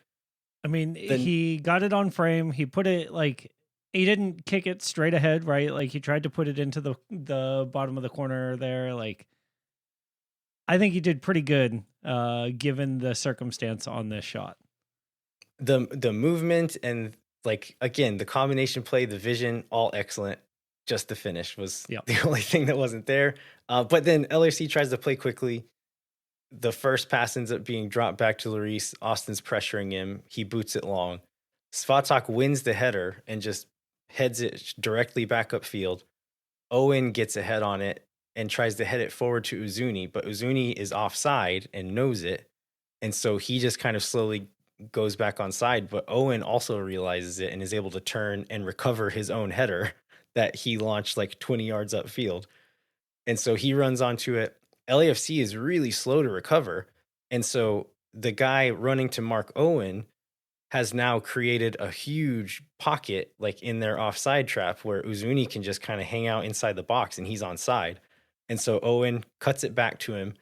I mean, he got it on frame. He put it like he didn't kick it straight ahead, right? Like he tried to put it into the bottom of the corner there. Like I think he did pretty good given the circumstance on this shot. The movement and like again, the combination play, the vision, all excellent. Just the finish was the only thing that wasn't there. But then LAFC tries to play quickly. The first pass ends up being dropped back to Lloris. Austin's pressuring him. He boots it long. Svatak wins the header and just heads it directly back upfield. Owen gets a head on it and tries to head it forward to Uzuni, but Uzuni is offside and knows it. And so he just kind of slowly goes back on side, but Owen also realizes it and is able to turn and recover his own header that he launched like 20 yards upfield. And so he runs onto it. LAFC is really slow to recover. And so the guy running to mark Owen has now created a huge pocket like in their offside trap where Uzuni can just kind of hang out inside the box and he's onside. And so Owen cuts it back to him,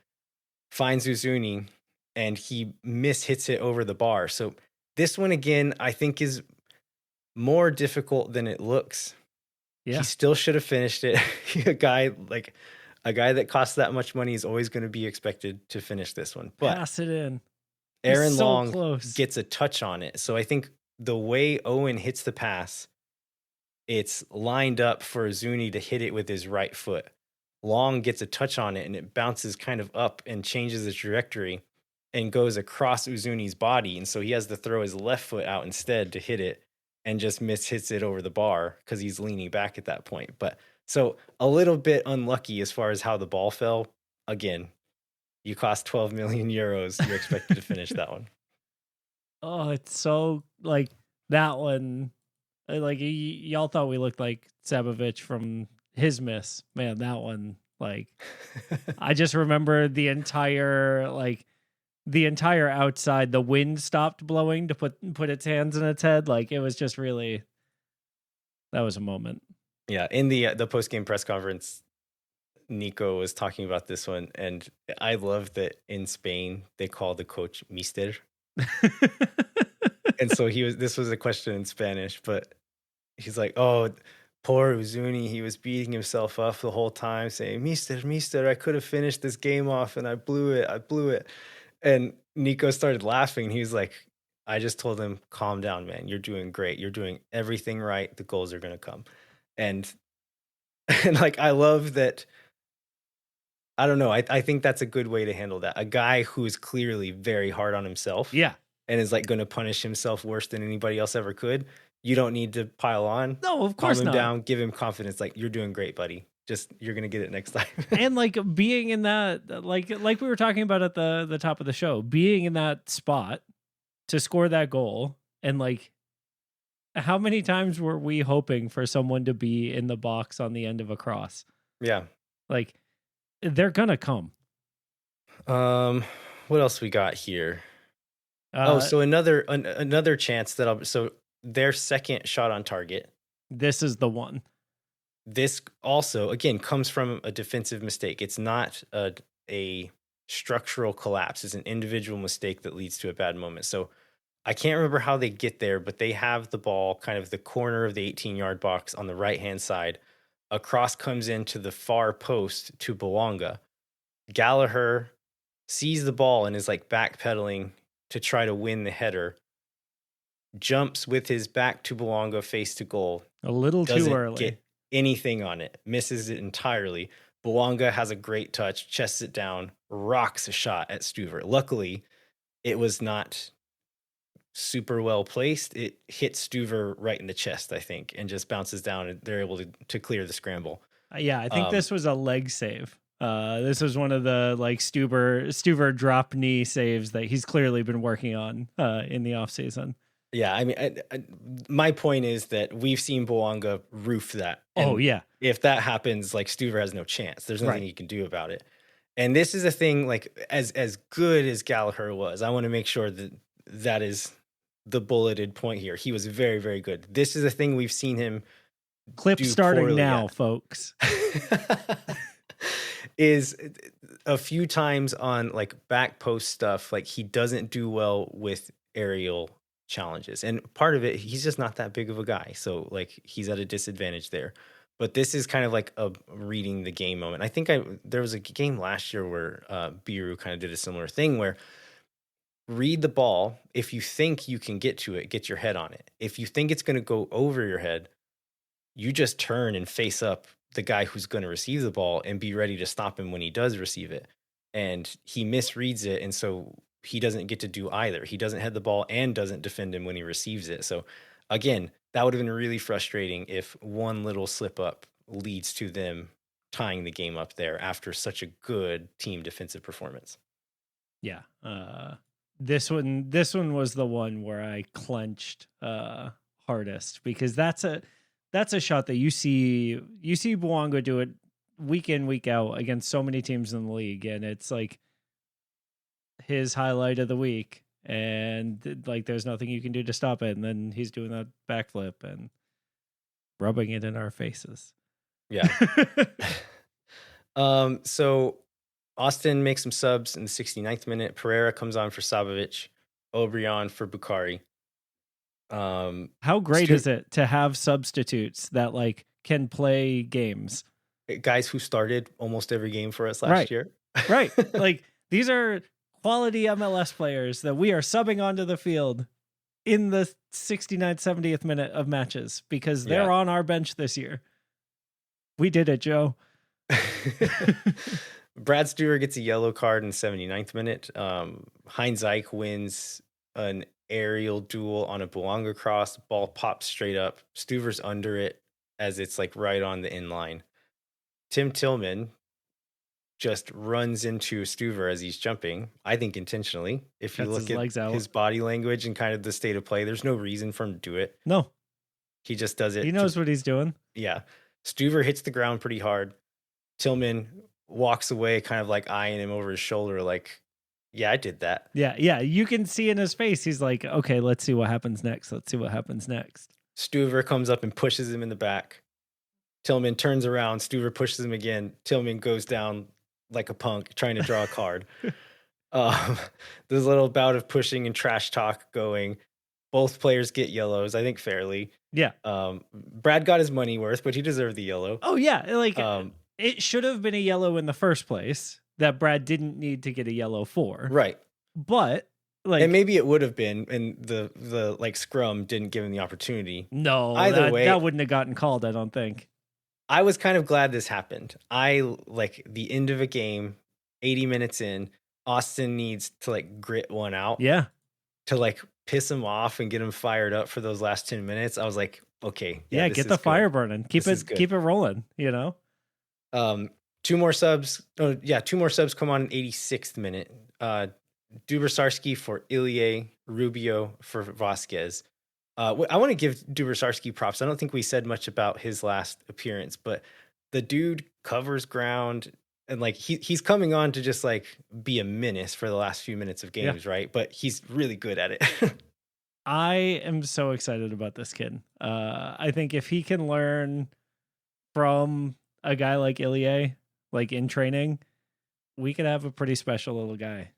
finds Uzuni, and he hits it over the bar. So this one, again, I think is more difficult than it looks. Yeah. He still should have finished it. A guy that costs that much money is always going to be expected to finish this one. But pass it in. Aaron Long gets a touch on it. So I think the way Owen hits the pass, it's lined up for Uzuni to hit it with his right foot. Long gets a touch on it and it bounces kind of up and changes the trajectory and goes across Uzuni's body. And so he has to throw his left foot out instead to hit it and just hits it over the bar because he's leaning back at that point. But so a little bit unlucky as far as how the ball fell. Again, you cost 12 million euros. You're expected to finish that one. Oh, it's so like that one. Like y'all thought we looked like Sabovic from his miss. Man, that one, like, I just remember the entire outside, the wind stopped blowing to put its hands in its head. Like it was just really, that was a moment. Yeah. In the post-game press conference, Nico was talking about this one, and I love that in Spain they call the coach Mister. And so this was a question in Spanish, but he's like, oh, poor Uzuni, he was beating himself up the whole time saying, Mister, I could have finished this game off and I blew it. And Nico started laughing. He was like, I just told him, calm down, man. You're doing great. You're doing everything right. The goals are going to come. And like, I love that. I don't know. I think that's a good way to handle that. A guy who is clearly very hard on himself. Yeah. And is like going to punish himself worse than anybody else ever could. You don't need to pile on. No, of Calm course him not. down, give him confidence. Like, you're doing great, buddy. Just, you're going to get it next time. And like being in that, like we were talking about at the top of the show, being in that spot to score that goal, and like, how many times were we hoping for someone to be in the box on the end of a cross? Yeah. Like, they're gonna come. What else we got here? Uh, So another chance so their second shot on target. this is the one. This also, again, comes from a defensive mistake. It's not a structural collapse. It's an individual mistake that leads to a bad moment. So I can't remember how they get there, but they have the ball kind of the corner of the 18-yard box on the right-hand side. A cross comes into the far post to Belonga. Gallagher sees the ball and is like backpedaling to try to win the header. Jumps with his back to Belonga, face to goal. A little Doesn't too early. get anything on it. Misses it entirely. Belonga has a great touch, chests it down, rocks a shot at Stuver. Luckily, it was not super well placed. It hits Stuver right in the chest, I think, and just bounces down, and they're able to clear the scramble. Yeah, I think this was a leg save. This was one of the like Stuver drop knee saves that he's clearly been working on in the offseason. Yeah, I mean, my point is that we've seen Belonga roof that. Oh, yeah. If that happens, like, Stuver has no chance. There's nothing Right. you can do about it. And this is a thing, like, as good as Gallagher was, I want to make sure that is the bulleted point here. He was very, very good. This is a thing we've seen him Clip do starting poorly now, at. folks. Is a few times on like back post stuff, like he doesn't do well with aerial challenges. And part of it, he's just not that big of a guy. So like he's at a disadvantage there. But this is kind of like a reading the game moment. I think there was a game last year where Biru kind of did a similar thing where read the ball. If you think you can get to it, get your head on it. If you think it's going to go over your head, you just turn and face up the guy who's going to receive the ball and be ready to stop him when he does receive it. And he misreads it. And so he doesn't get to do either. He doesn't head the ball and doesn't defend him when he receives it. So again, that would have been really frustrating if one little slip up leads to them tying the game up there after such a good team defensive performance. Yeah. This one was the one where I clenched hardest, because that's a shot that you see Bouanga do it week in, week out against so many teams in the league, and it's like his highlight of the week, and like there's nothing you can do to stop it, and then he's doing that backflip and rubbing it in our faces. Yeah. So Austin makes some subs in the 69th minute. Pereira comes on for Sabovic, Obrian for Bukhari. How great is it to have substitutes that like can play games? Guys who started almost every game for us last year. Right. Like these are quality MLS players that we are subbing onto the field in the 69th, 70th minute of matches because they're on our bench this year. We did it, Joe. Brad Stewart gets a yellow card in the 79th minute. Heinz Eich wins an aerial duel on a Bouanga cross. Ball pops straight up. Stuver's under it as it's like right on the inline. Tim Tillman just runs into Stuver as he's jumping, I think intentionally. If you look at his body language and kind of the state of play, there's no reason for him to do it. No. He just does it. He knows what he's doing. Yeah. Stuver hits the ground pretty hard. Tillman walks away kind of like eyeing him over his shoulder like, yeah, I did that. Yeah. You can see in his face, he's like, okay, let's see what happens next. Stuver comes up and pushes him in the back. Tillman turns around. Stuver pushes him again. Tillman goes down like a punk trying to draw a card. There's a little bout of pushing and trash talk going. Both players get yellows, I think fairly. Yeah. Brad got his money worth, but he deserved the yellow. Oh, yeah. Like, it should have been a yellow in the first place that Brad didn't need to get a yellow for. Right. But like, and maybe it would have been, and the like scrum didn't give him the opportunity. No, either way, that wouldn't have gotten called, I don't think. I was kind of glad this happened. I like the end of a game, 80 minutes in, Austin needs to like grit one out. Yeah. to like piss him off and get him fired up for those last 10 minutes, I was like, okay, Yeah, this get is the fire good. burning. This is good. Keep it rolling, you know? Two more subs. Oh, yeah, two more subs come on in 86th minute. Dubrsarski for Ilya, Rubio for Vasquez. I want to give Dubrsarski props. I don't think we said much about his last appearance, but the dude covers ground and like he's coming on to just like be a menace for the last few minutes of games, right? But he's really good at it. I am so excited about this kid. I think if he can learn from a guy like Ilya, like in training, we could have a pretty special little guy,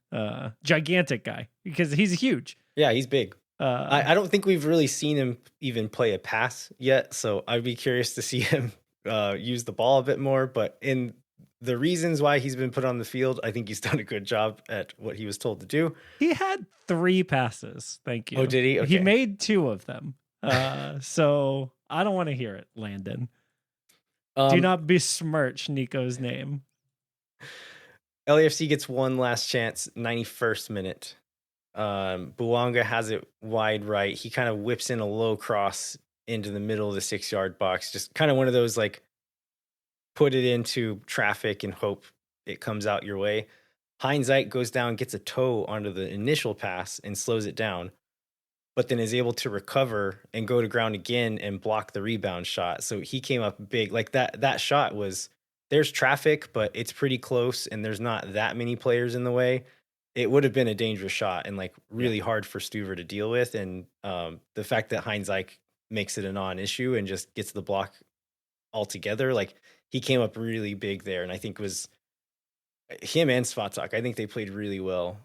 gigantic guy, because he's huge. Yeah, he's big. I don't think we've really seen him even play a pass yet, so I'd be curious to see him use the ball a bit more. But in the reasons why he's been put on the field, I think he's done a good job at what he was told to do. He had 3 passes. Thank you. Oh, did he? Okay. He made 2 of them. So I don't want to hear it, Landon. Do not besmirch Nico's name. LAFC gets one last chance, 91st minute. Buwanga has it wide right. He kind of whips in a low cross into the middle of the 6-yard box. Just kind of one of those like put it into traffic and hope it comes out your way. Hindsight goes down, gets a toe onto the initial pass and slows it down, but then is able to recover and go to ground again and block the rebound shot. So he came up big. Like that shot was, there's traffic, but it's pretty close and there's not that many players in the way. It would have been a dangerous shot and like really hard for Stuver to deal with. And the fact that Hindsight makes it a non-issue and just gets the block altogether, like he came up really big there. And I think it was him and Svatak. I think they played really well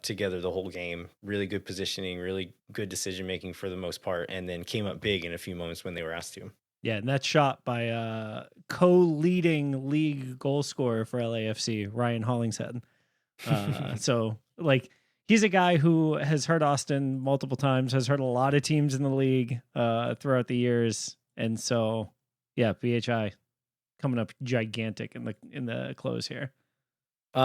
together the whole game. Really good positioning, really good decision-making for the most part, and then came up big in a few moments when they were asked to. Yeah, and that shot by co-leading league goal scorer for LAFC, Ryan Hollingshead. So, like, he's a guy who has hurt Austin multiple times, has hurt a lot of teams in the league throughout the years. And so, yeah, BHI coming up gigantic in the close here.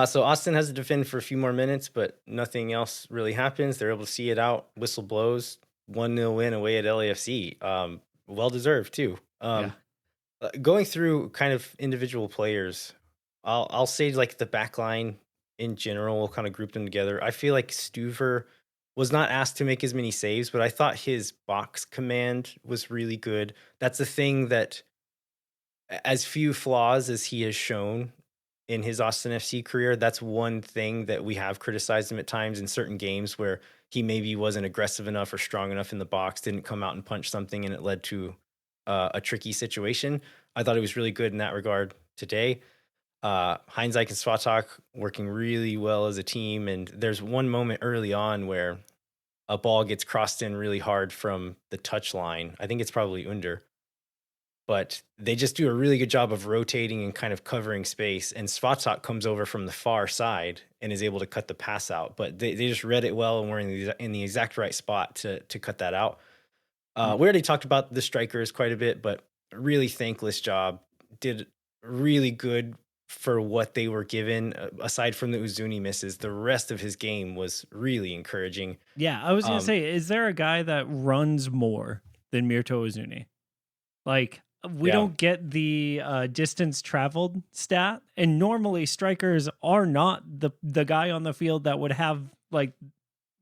So Austin has to defend for a few more minutes, but nothing else really happens. They're able to see it out. Whistle blows. 1-0 win away at LAFC. Well-deserved, too. Going through kind of individual players, I'll say like the back line in general, we'll kind of group them together. I feel like Stuver was not asked to make as many saves, but I thought his box command was really good. That's the thing that, as few flaws as he has shown in his Austin FC career, that's one thing that we have criticized him at times in certain games where he maybe wasn't aggressive enough or strong enough in the box, didn't come out and punch something, and it led to a tricky situation. I thought he was really good in that regard today. Hindsight and Svatak working really well as a team. And there's one moment early on where a ball gets crossed in really hard from the touch line. I think it's probably Under. But they just do a really good job of rotating and kind of covering space. And Svatak comes over from the far side and is able to cut the pass out. But they just read it well and were in the exact right spot to cut that out. We already talked about the strikers quite a bit, but really thankless job. Did really good for what they were given. Aside from the Uzuni misses, the rest of his game was really encouraging. Yeah, I was going to say, is there a guy that runs more than Mirto Uzuni? Like, we don't get the distance traveled stat, and normally strikers are not the guy on the field that would have like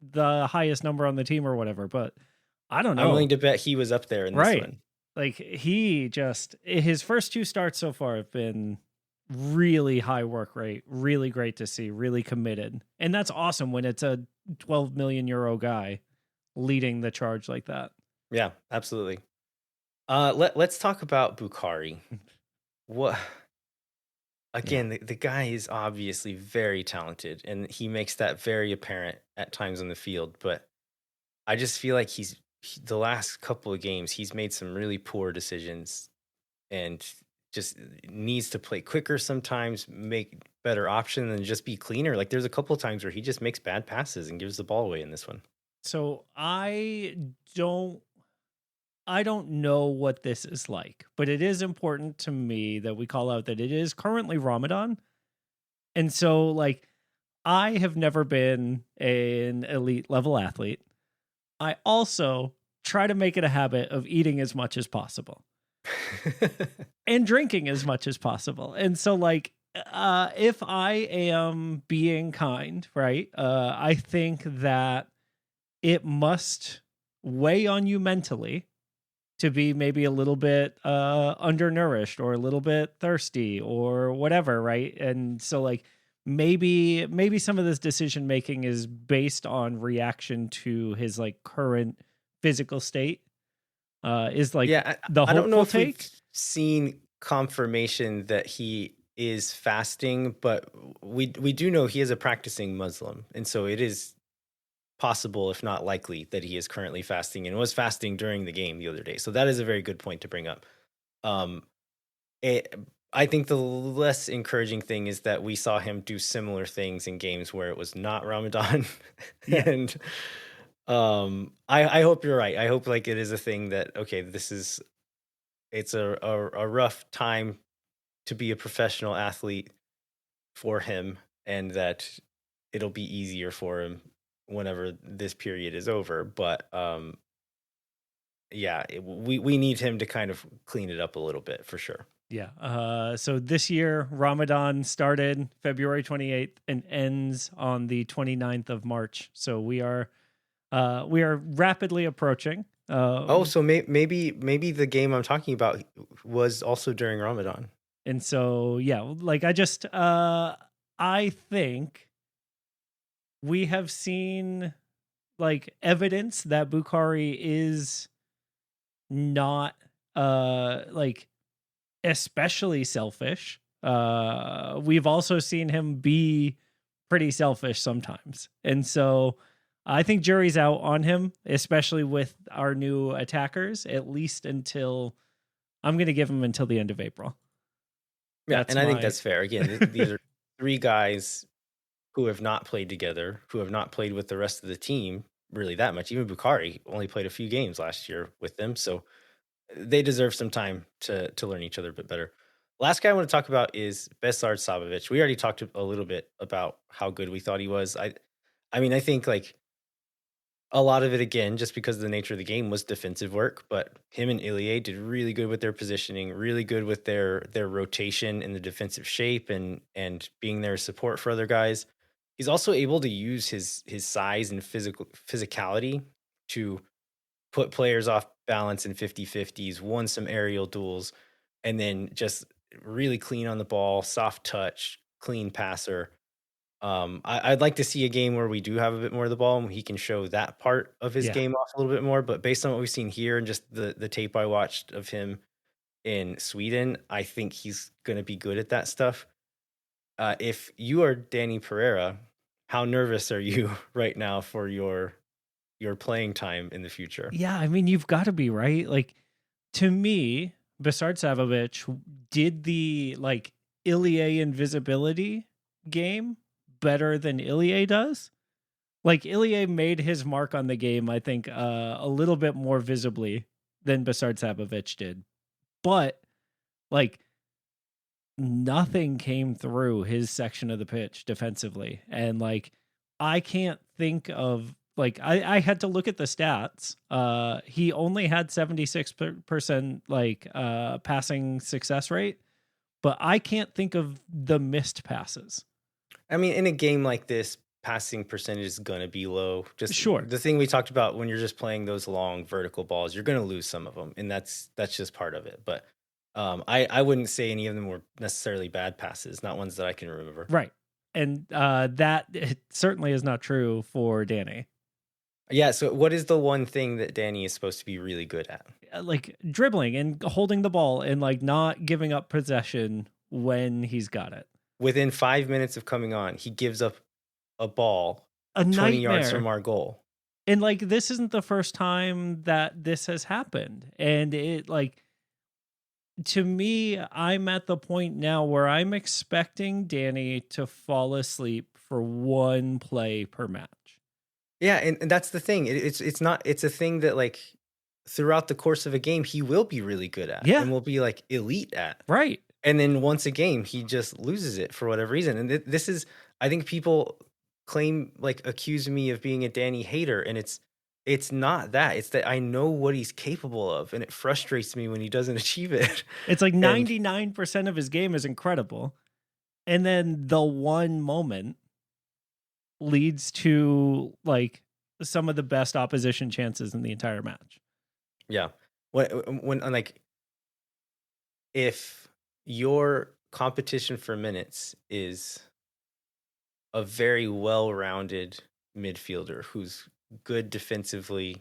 the highest number on the team or whatever. But I don't know. I'm willing to bet he was up there in this one. Like his first 2 starts so far have been really high work rate, really great to see, really committed, and that's awesome when it's a 12 million euro guy leading the charge like that. Yeah, absolutely. Let's talk about Bukhari. What again? The guy is obviously very talented, and he makes that very apparent at times on the field. But I just feel like the last couple of games he's made some really poor decisions, and just needs to play quicker sometimes, make better options, and just be cleaner. Like there's a couple of times where he just makes bad passes and gives the ball away in this one. So I don't know what this is like, but it is important to me that we call out that it is currently Ramadan. And so like I have never been an elite level athlete. I also try to make it a habit of eating as much as possible and drinking as much as possible. And so like if I am being kind, right? I think that it must weigh on you mentally to be maybe a little bit undernourished or a little bit thirsty or whatever, right? And so like maybe some of this decision making is based on reaction to his like current physical state. Is like Yeah, the I don't know hopeful if we've take. seen confirmation that he is fasting, but we do know he is a practicing Muslim, and so it is possible, if not likely, that he is currently fasting and was fasting during the game the other day. So that is a very good point to bring up. Um, it, I think the less encouraging thing is that we saw him do similar things in games where it was not Ramadan. Yeah. And I hope you're right. I hope like it is a thing that, okay, it's a rough time to be a professional athlete for him, and that it'll be easier for him whenever this period is over. But yeah, we need him to kind of clean it up a little bit for sure. Yeah. So this year, Ramadan started February 28th and ends on the 29th of March. So we are rapidly approaching. Oh, so maybe the game I'm talking about was also during Ramadan. And so, yeah, like I think we have seen like evidence that Bukhari is not like especially selfish. We've also seen him be pretty selfish sometimes. And so I think jury's out on him, especially with our new attackers, at least until I'm going to give him until the end of April. Yeah, That's and I think my- that's fair. Again, these are three guys who have not played together, who have not played with the rest of the team really that much. Even Bukhari only played a few games last year with them, so they deserve some time to learn each other a bit better. Last guy I want to talk about is Besard Sabovic. We already talked a little bit about how good we thought he was. I mean, I think like a lot of it, again, just because of the nature of the game, was defensive work. But him and Ilie did really good with their positioning, really good with their rotation in the defensive shape, and being there support for other guys. He's also able to use his size and physicality to put players off balance in 50-50s, won some aerial duels, and then just really clean on the ball, soft touch, clean passer. I'd like to see a game where we do have a bit more of the ball and he can show that part of his Yeah. game off a little bit more. But based on what we've seen here and just the tape I watched of him in Sweden, I think he's going to be good at that stuff. If you are Danny Pereira, how nervous are you right now for your playing time in the future? Yeah, I mean, you've got to be, right? Like, to me, Besard Savovic did the like Ilie invisibility game better than Ilie does. Like, Ilie made his mark on the game, I think, a little bit more visibly than Besard Savovic did. But like, nothing came through his section of the pitch defensively. And like, I can't think of like, I had to look at the stats. He only had 76% like passing success rate, but I can't think of the missed passes. I mean, in a game like this, passing percentage is going to be low. Just Sure. the thing we talked about, when you're just playing those long vertical balls, you're going to lose some of them, and that's just part of it. But I wouldn't say any of them were necessarily bad passes, not ones that I can remember. Right. And that it certainly is not true for Danny. Yeah, so what is the one thing that Danny is supposed to be really good at? Like dribbling and holding the ball and like not giving up possession when he's got it. Within 5 minutes of coming on, he gives up a ball A 20 yards nightmare. from our goal. And like, this isn't the first time that this has happened. And it like, to me, I'm at the point now where I'm expecting Danny to fall asleep for one play per match. Yeah, and that's the thing. It's a thing that like throughout the course of a game he will be really good at, Yeah. and will be like elite at. Right. And then once a game he just loses it for whatever reason. And this is, I think people accuse me of being a Danny hater, and it's not that. It's that I know what he's capable of, and it frustrates me when he doesn't achieve it. It's like And 99% of his game is incredible. And then the one moment leads to like some of the best opposition chances in the entire match. yeah, when like if your competition for minutes is a very well-rounded midfielder who's good defensively,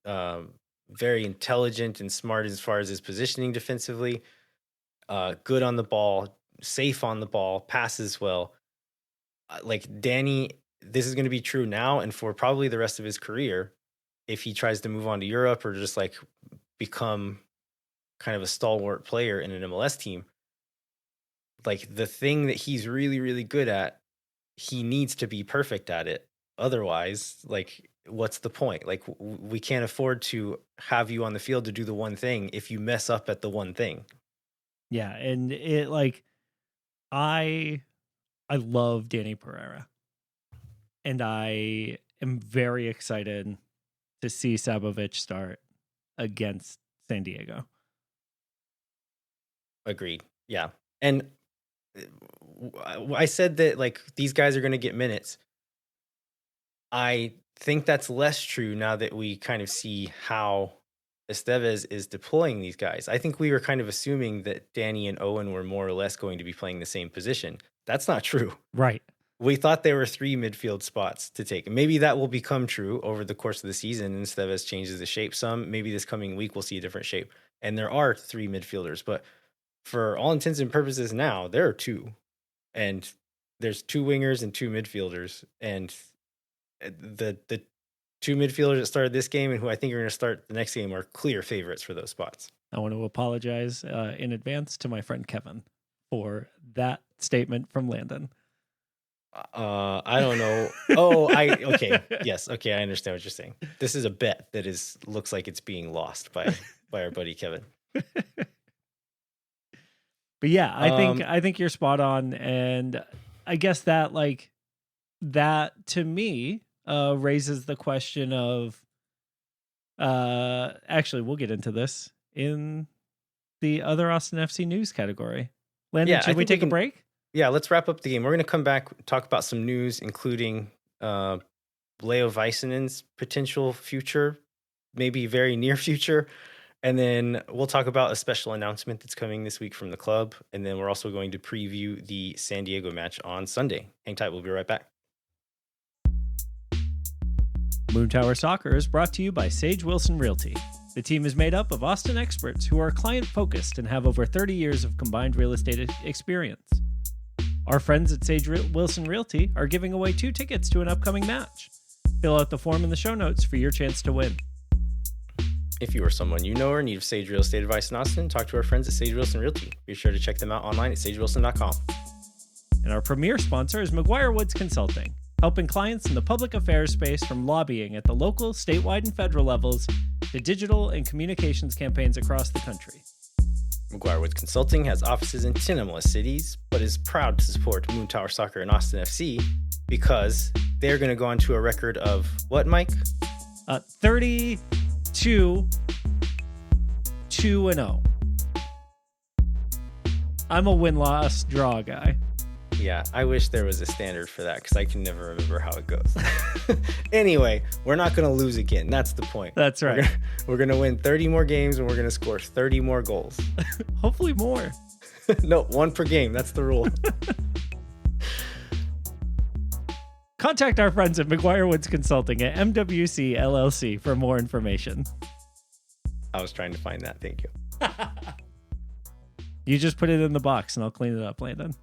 very intelligent and smart as far as his positioning defensively, good on the ball, safe on the ball, passes well. Like Danny, this is going to be true now and for probably the rest of his career if he tries to move on to Europe or just like become kind of a stalwart player in an MLS team. Like the thing that he's really, really good at, he needs to be perfect at it. Otherwise, like, what's the point? Like, we can't afford to have you on the field to do the one thing if you mess up at the one thing. Yeah, and it like I love Danny Pereira. And I am very excited to see Sabovic start against San Diego. Agreed. Yeah. And I said that like these guys are going to get minutes. I think that's less true now that we kind of see how Estevez is deploying these guys. I think we were kind of assuming that Danny and Owen were more or less going to be playing the same position. That's not true. Right. We thought there were 3 midfield spots to take. Maybe that will become true over the course of the season. And Estevez changes the shape some. Maybe this coming week we'll see a different shape. And there are 3 midfielders, but for all intents and purposes now, there are 2. And there's 2 wingers and 2 midfielders. And the 2 midfielders that started this game and who I think are going to start the next game are clear favorites for those spots. I want to apologize in advance to my friend Kevin for that statement from Landon. I don't know. Okay. Yes. Okay. I understand what you're saying. This is a bet that looks like it's being lost by our buddy Kevin. But yeah, I think you're spot on. And I guess that like that to me raises the question of actually we'll get into this in the other Austin FC news category. Landon, should we take a break? Yeah, let's wrap up the game. We're going to come back, talk about some news, including Leo Vaisanen's potential future, maybe very near future. And then we'll talk about a special announcement that's coming this week from the club. And then we're also going to preview the San Diego match on Sunday. Hang tight. We'll be right back. Moontower Soccer is brought to you by Sage Wilson Realty. The team is made up of Austin experts who are client-focused and have over 30 years of combined real estate experience. Our friends at Sage Wilson Realty are giving away 2 tickets to an upcoming match. Fill out the form in the show notes for your chance to win. If you or someone you know are in need of Sage Real Estate advice in Austin, talk to our friends at Sage Wilson Realty. Be sure to check them out online at sagewilson.com. And our premier sponsor is McGuire Woods Consulting, helping clients in the public affairs space from lobbying at the local, statewide, and federal levels to digital and communications campaigns across the country. McGuire Woods Consulting has offices in 10 MLS cities, but is proud to support Moontower Soccer and Austin FC because they're going to go on to a record of what, Mike? 32-2-0. I'm a win-loss draw guy. Yeah, I wish there was a standard for that because I can never remember how it goes. Anyway, we're not going to lose again. That's the point. That's right. We're going to win 30 more games and we're going to score 30 more goals. Hopefully more. No, 1 per game. That's the rule. Contact our friends at McGuire Woods Consulting at MWC LLC for more information. I was trying to find that. Thank you. You just put it in the box and I'll clean it up, Landon.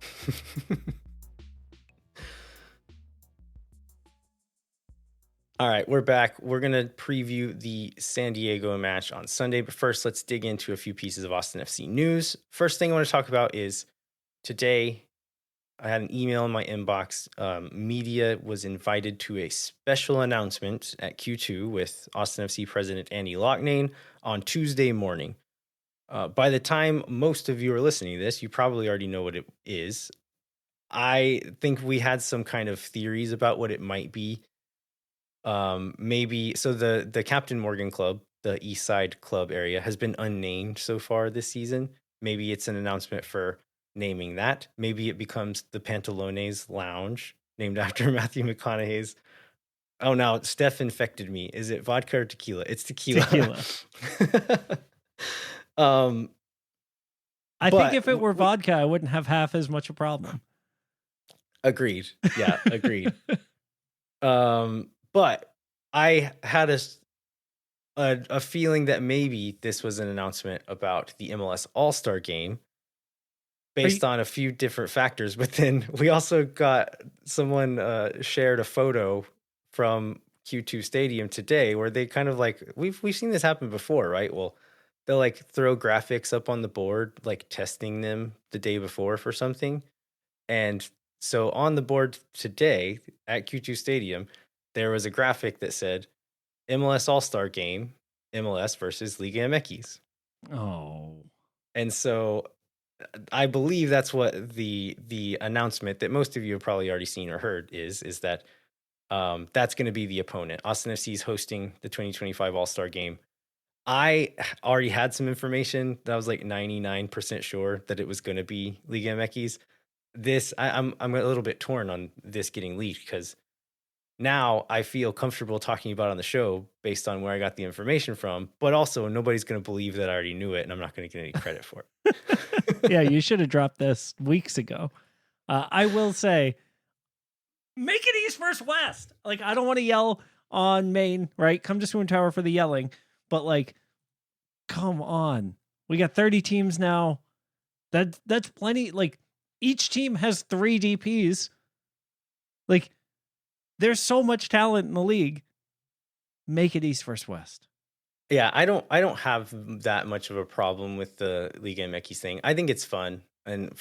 All right, we're back. We're going to preview the San Diego match on Sunday. But first, let's dig into a few pieces of Austin FC news. First thing I want to talk about is today I had an email in my inbox. Media was invited to a special announcement at Q2 with Austin FC President Andy Loughnane on Tuesday morning. By the time most of you are listening to this, you probably already know what it is. I think we had some kind of theories about what it might be. Maybe so the Captain Morgan Club, the East Side Club area, has been unnamed so far this season. Maybe it's an announcement for naming that. Maybe it becomes the Pantalones Lounge, named after Matthew McConaughey's. Oh, now Steph infected me. Is it vodka or tequila? It's tequila. Tequila. I think But if it were vodka, I wouldn't have half as much a problem. agreed. Yeah, agreed. But I had a feeling that maybe this was an announcement about the MLS All-Star Game based on a few different factors. But then we also got someone shared a photo from Q2 Stadium today where they kind of like we've seen this happen before, right? Well, they'll like throw graphics up on the board, like testing them the day before for something. And so on the board today at Q2 Stadium, there was a graphic that said MLS All-Star Game, MLS versus Liga MX. Oh. And so I believe that's what the announcement that most of you have probably already seen or heard is that that's going to be the opponent. Austin FC is hosting the 2025 All-Star Game. I already had some information that I was like 99% sure that it was going to be Liga MX. I'm a little bit torn on this getting leaked because now I feel comfortable talking about it on the show based on where I got the information from, but also nobody's going to believe that I already knew it and I'm not going to get any credit for it. Yeah, you should have dropped this weeks ago. I will say, make it East versus West. Like, I don't want to yell on Maine, right? Come to Moontower for the yelling, but like, come on. We got 30 teams now. That's plenty. Like, each team has 3 DPs. Like, there's so much talent in the league. Make it East versus West. Yeah, I don't have that much of a problem with the Liga MX thing. I think it's fun, and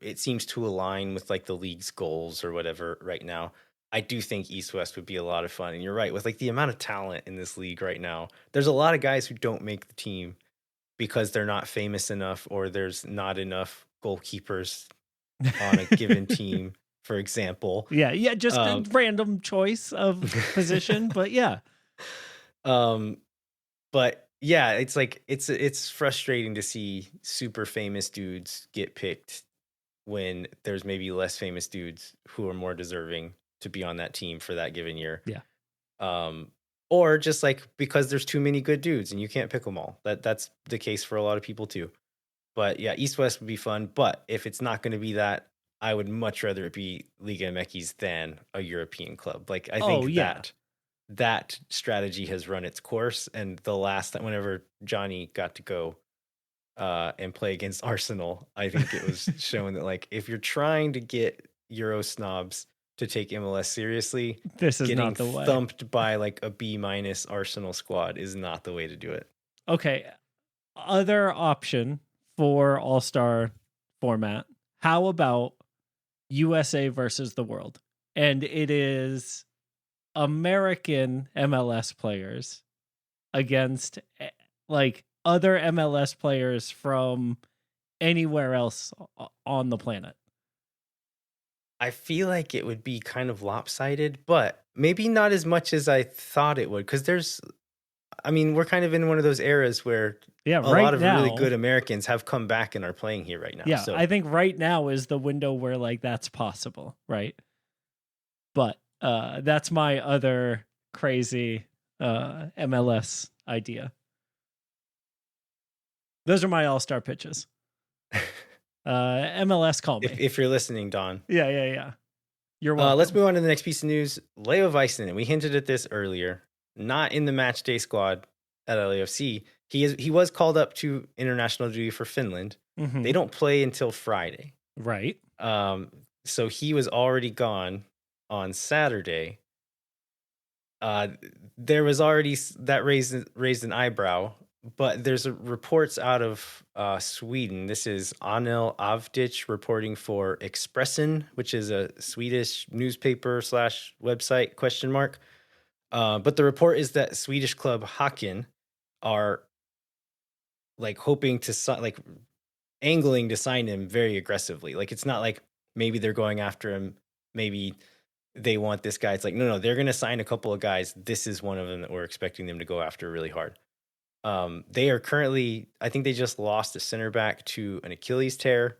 it seems to align with like the league's goals or whatever right now. I do think East West would be a lot of fun, and you're right with like the amount of talent in this league right now. There's a lot of guys who don't make the team because they're not famous enough or there's not enough goalkeepers on a given team, for example. Yeah, just a random choice of position, but yeah. But yeah, it's like it's frustrating to see super famous dudes get picked when there's maybe less famous dudes who are more deserving to be on that team for that given year. Yeah. Or just like because there's too many good dudes and you can't pick them all. That's the case for a lot of people too. But yeah, East West would be fun. But if it's not going to be that, I would much rather it be Liga MX than a European club. Like I think that strategy has run its course. And the last time, whenever Johnny got to go and play against Arsenal, I think it was shown that like if you're trying to get Euro snobs to take MLS seriously, this is not the way. Thumped by like a B- Arsenal squad is not the way to do it. Okay. Other option for All-Star format. How about USA versus the world? And it is American MLS players against like other MLS players from anywhere else on the planet. I feel like it would be kind of lopsided, but maybe not as much as I thought it would. Because we're kind of in one of those eras where a lot of really good Americans have come back and are playing here right now. Yeah, so. I think right now is the window where like that's possible, right? But that's my other crazy MLS idea. Those are my all-star pitches. MLS, call me. If you're listening, Don. Yeah. You're welcome. Let's move on to the next piece of news. Leo Vaisanen, we hinted at this earlier, not in the match day squad at LAFC. He was called up to international duty for Finland. Mm-hmm. They don't play until Friday. Right. So he was already gone on Saturday. There was already that raised an eyebrow, but there's reports out of Sweden. This is Anil Avdic reporting for Expressen, which is a Swedish newspaper / website ? But the report is that Swedish club Häcken are like hoping to like angling to sign him very aggressively. Like it's not like maybe they're going after him. Maybe they want this guy. It's like, no, they're going to sign a couple of guys. This is one of them that we're expecting them to go after really hard. They are currently, I think they just lost a center back to an Achilles tear,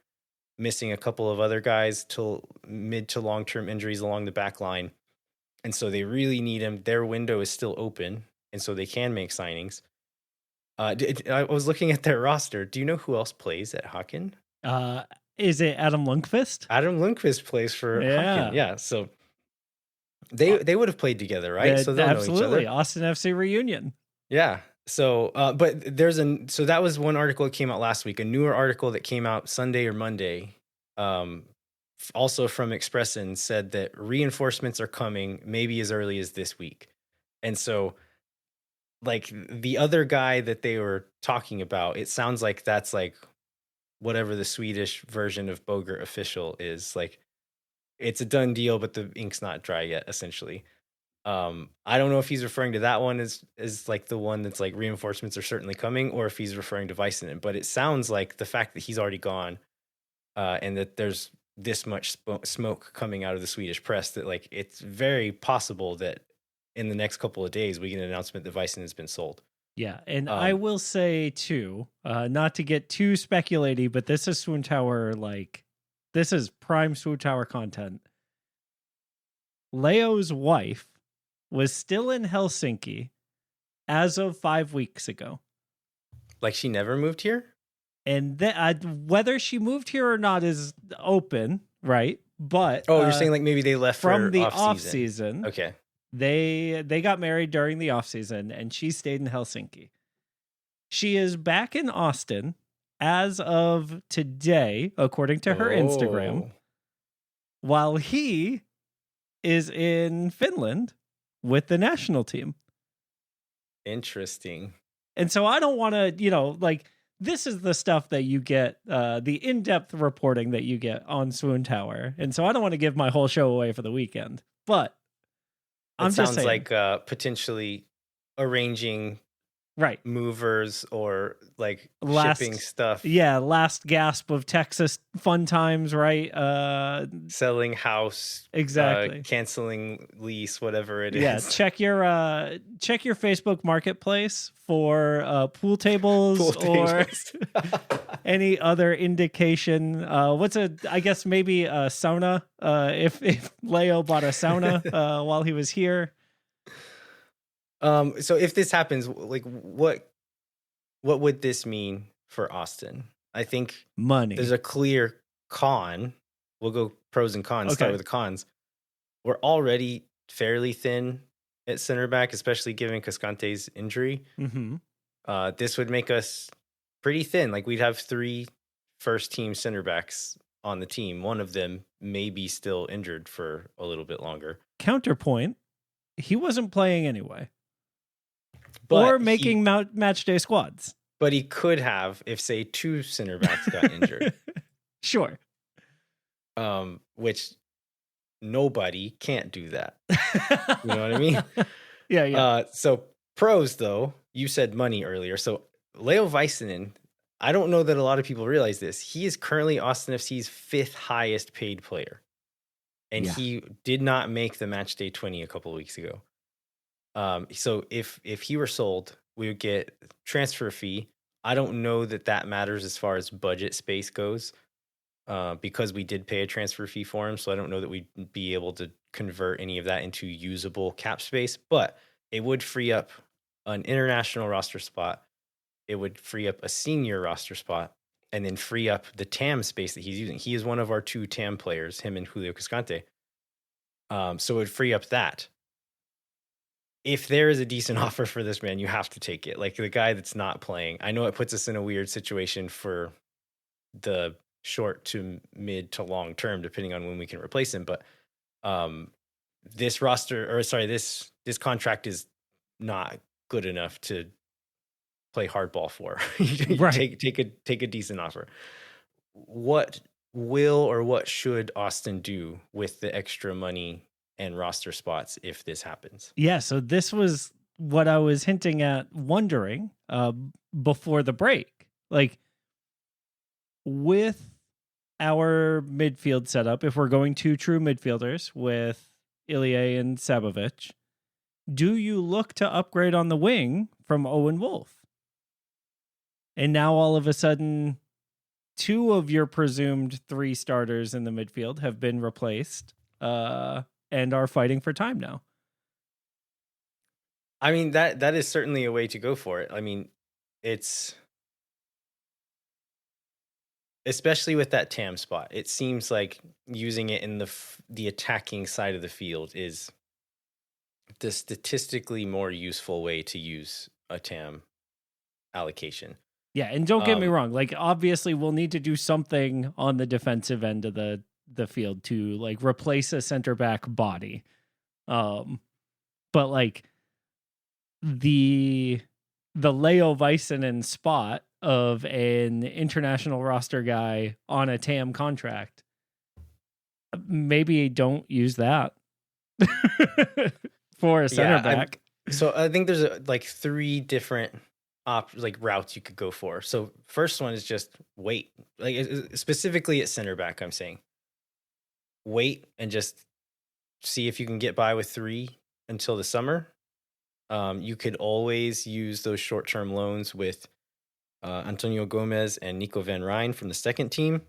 missing a couple of other guys to mid to long-term injuries along the back line. And so they really need him. Their window is still open, and so they can make signings. I was looking at their roster. Do you know who else plays at Haken? Is it Adam Lundqvist? Adam Lundqvist plays for Yeah. Haken. Yeah, so they would have played together, right? So they'll know each Absolutely. other. Austin FC reunion. Yeah. So, but so that was one article that came out last week. A newer article that came out Sunday or Monday, also from Expressin, said that reinforcements are coming maybe as early as this week. And so, like, the other guy that they were talking about, it sounds like that's like whatever the Swedish version of Bogert official is. Like, it's a done deal, but the ink's not dry yet, essentially. I don't know if he's referring to that one as like the one that's like reinforcements are certainly coming, or if he's referring to Vaisanen. But it sounds like the fact that he's already gone, and that there's this much smoke coming out of the Swedish press, that like it's very possible that in the next couple of days we get an announcement that Vaisanen has been sold. Yeah, and I will say too, not to get too speculaty, but this is Swoontower, like this is prime Swoontower content. Leo's wife was still in Helsinki as of 5 weeks ago. Like she never moved here? And whether she moved here or not is open, right? But you're saying like maybe they left from for the off season. Okay. They got married during the off season, and she stayed in Helsinki. She is back in Austin as of today, according to her Instagram, while he is in Finland with the national team. Interesting. And so I don't want to, like, this is the stuff that you get, the in-depth reporting that you get on Swoontower. And so I don't want to give my whole show away for the weekend. But I'm just saying. Sounds like potentially arranging right movers or like shipping stuff. Yeah, last gasp of Texas fun times, right? Selling house, exactly. Canceling lease, whatever it is. Yeah, check your Facebook Marketplace for pool tables or any other indication. I guess maybe a sauna. If Leo bought a sauna while he was here. So if this happens, like what would this mean for Austin? I think money. There's a clear con. We'll go pros and cons. Okay. Start with the cons. We're already fairly thin at center back, especially given Cascante's injury. Mm-hmm. This would make us pretty thin. Like we'd have 3 first team center backs on the team. One of them may be still injured for a little bit longer. Counterpoint, he wasn't playing anyway. But or making match day squads. But he could have if, say, 2 center backs got injured. Sure. Which nobody can't do that. You know what I mean? Yeah. So pros, though, you said money earlier. So Leo Vaisanen, I don't know that a lot of people realize this. He is currently Austin FC's 5th highest paid player. And he did not make the match day 20 a couple of weeks ago. So if he were sold, we would get transfer fee. I don't know that matters as far as budget space goes, because we did pay a transfer fee for him. So I don't know that we'd be able to convert any of that into usable cap space, but it would free up an international roster spot. It would free up a senior roster spot, and then free up the TAM space that he's using. He is one of our 2 TAM players, him and Julio Cascante. So it would free up that. If there is a decent offer for this man, you have to take it. Like the guy that's not playing, I know it puts us in a weird situation for the short to mid to long term, depending on when we can replace him. But this contract is not good enough to play hardball for. Right. Take a decent offer. What will or what should Austin do with the extra money and roster spots if this happens? Yeah, so this was what I was hinting at, wondering before the break. Like, with our midfield setup, if we're going to true midfielders with Ilya and Sabovic, do you look to upgrade on the wing from Owen Wolf? And now all of a sudden, 2 of your presumed 3 starters in the midfield have been replaced and are fighting for time now. I mean, that is certainly a way to go for it. I mean, it's especially with that TAM spot. It seems like using it in the attacking side of the field is the statistically more useful way to use a TAM allocation. Yeah, and don't get me wrong. Like, obviously, we'll need to do something on the defensive end of the field to like replace a center back body. But like the Leo Vaisanen spot of an international roster guy on a TAM contract, maybe don't use that for a center back. So I think there's like 3 different routes you could go for. So first one is just wait, like specifically at center back. I'm saying wait and just see if you can get by with 3 until the summer. You could always use those short-term loans with Antonio Gomez and Nico Van Rijn from the second team.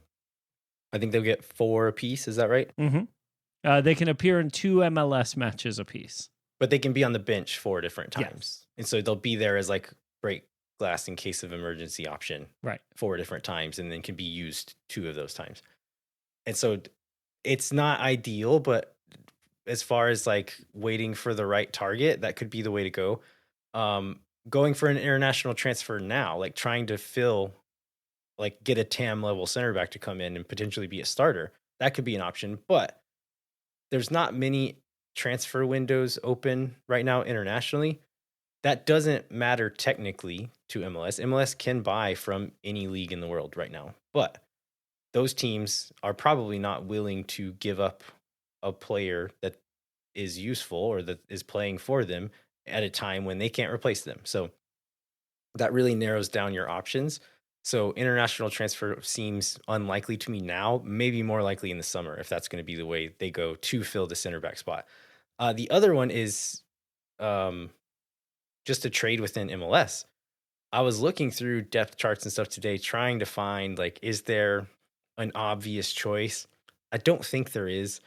I think they'll get 4 apiece. Is that right? Mm-hmm. They can appear in 2 MLS matches apiece. But they can be on the bench 4 different times. Yes. And so they'll be there as like break glass in case of emergency option. Right. 4 different times, and then can be used 2 of those times. And so it's not ideal, but as far as like waiting for the right target, that could be the way to go. Going for an international transfer now, like trying to get a TAM level center back to come in and potentially be a starter, that could be an option. But there's not many transfer windows open right now internationally. That doesn't matter technically to MLS. MLS can buy from any league in the world right now, but those teams are probably not willing to give up a player that is useful or that is playing for them at a time when they can't replace them. So that really narrows down your options. So international transfer seems unlikely to me now, maybe more likely in the summer if that's going to be the way they go to fill the center back spot. The other one is just a trade within MLS. I was looking through depth charts and stuff today, trying to find like, is there an obvious choice? I don't think there is.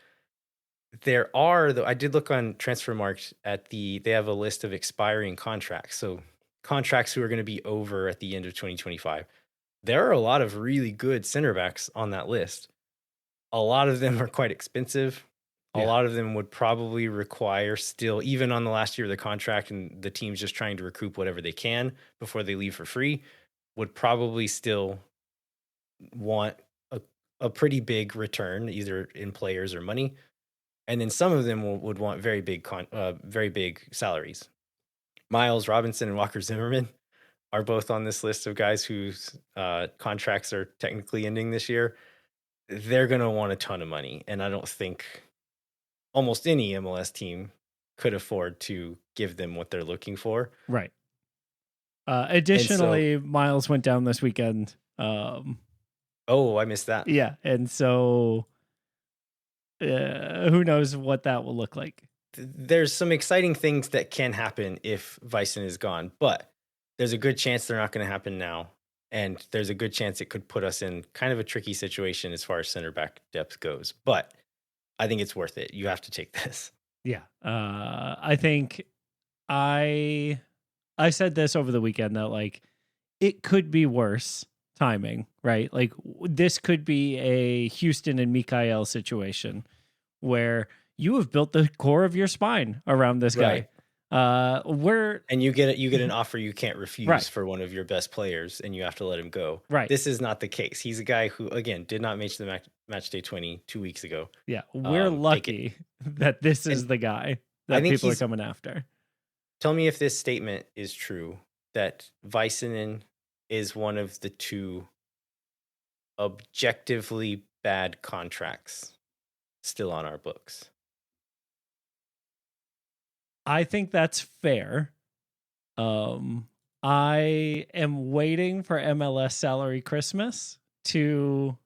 There are, though. I did look on Transfermarkt they have a list of expiring contracts. So contracts who are going to be over at the end of 2025. There are a lot of really good center backs on that list. A lot of them are quite expensive. A lot of them would probably require still, even on the last year of the contract, and the team's just trying to recoup whatever they can before they leave for free, would probably still want a pretty big return, either in players or money. And then some of them would want very big salaries. Miles Robinson and Walker Zimmerman are both on this list of guys whose contracts are technically ending this year. They're going to want a ton of money. And I don't think almost any MLS team could afford to give them what they're looking for. Right. Additionally, Miles went down this weekend. Oh, I missed that. Yeah. And so who knows what that will look like. There's some exciting things that can happen if Vaisanen is gone, but there's a good chance they're not going to happen now. And there's a good chance it could put us in kind of a tricky situation as far as center back depth goes. But I think it's worth it. You have to take this. Yeah. I think I said this over the weekend that like it could be worse timing, right? Like this could be a Houston and Mikael situation where you have built the core of your spine around this guy. And you get an offer you can't refuse for one of your best players, and you have to let him go. Right. This is not the case. He's a guy who, again, did not make the match day 20 2 weeks ago. Yeah, we're lucky that this is the guy that people are coming after. Tell me if this statement is true, that Vaisanen is one of the 2 objectively bad contracts still on our books. I think that's fair. I am waiting for MLS Salary Christmas to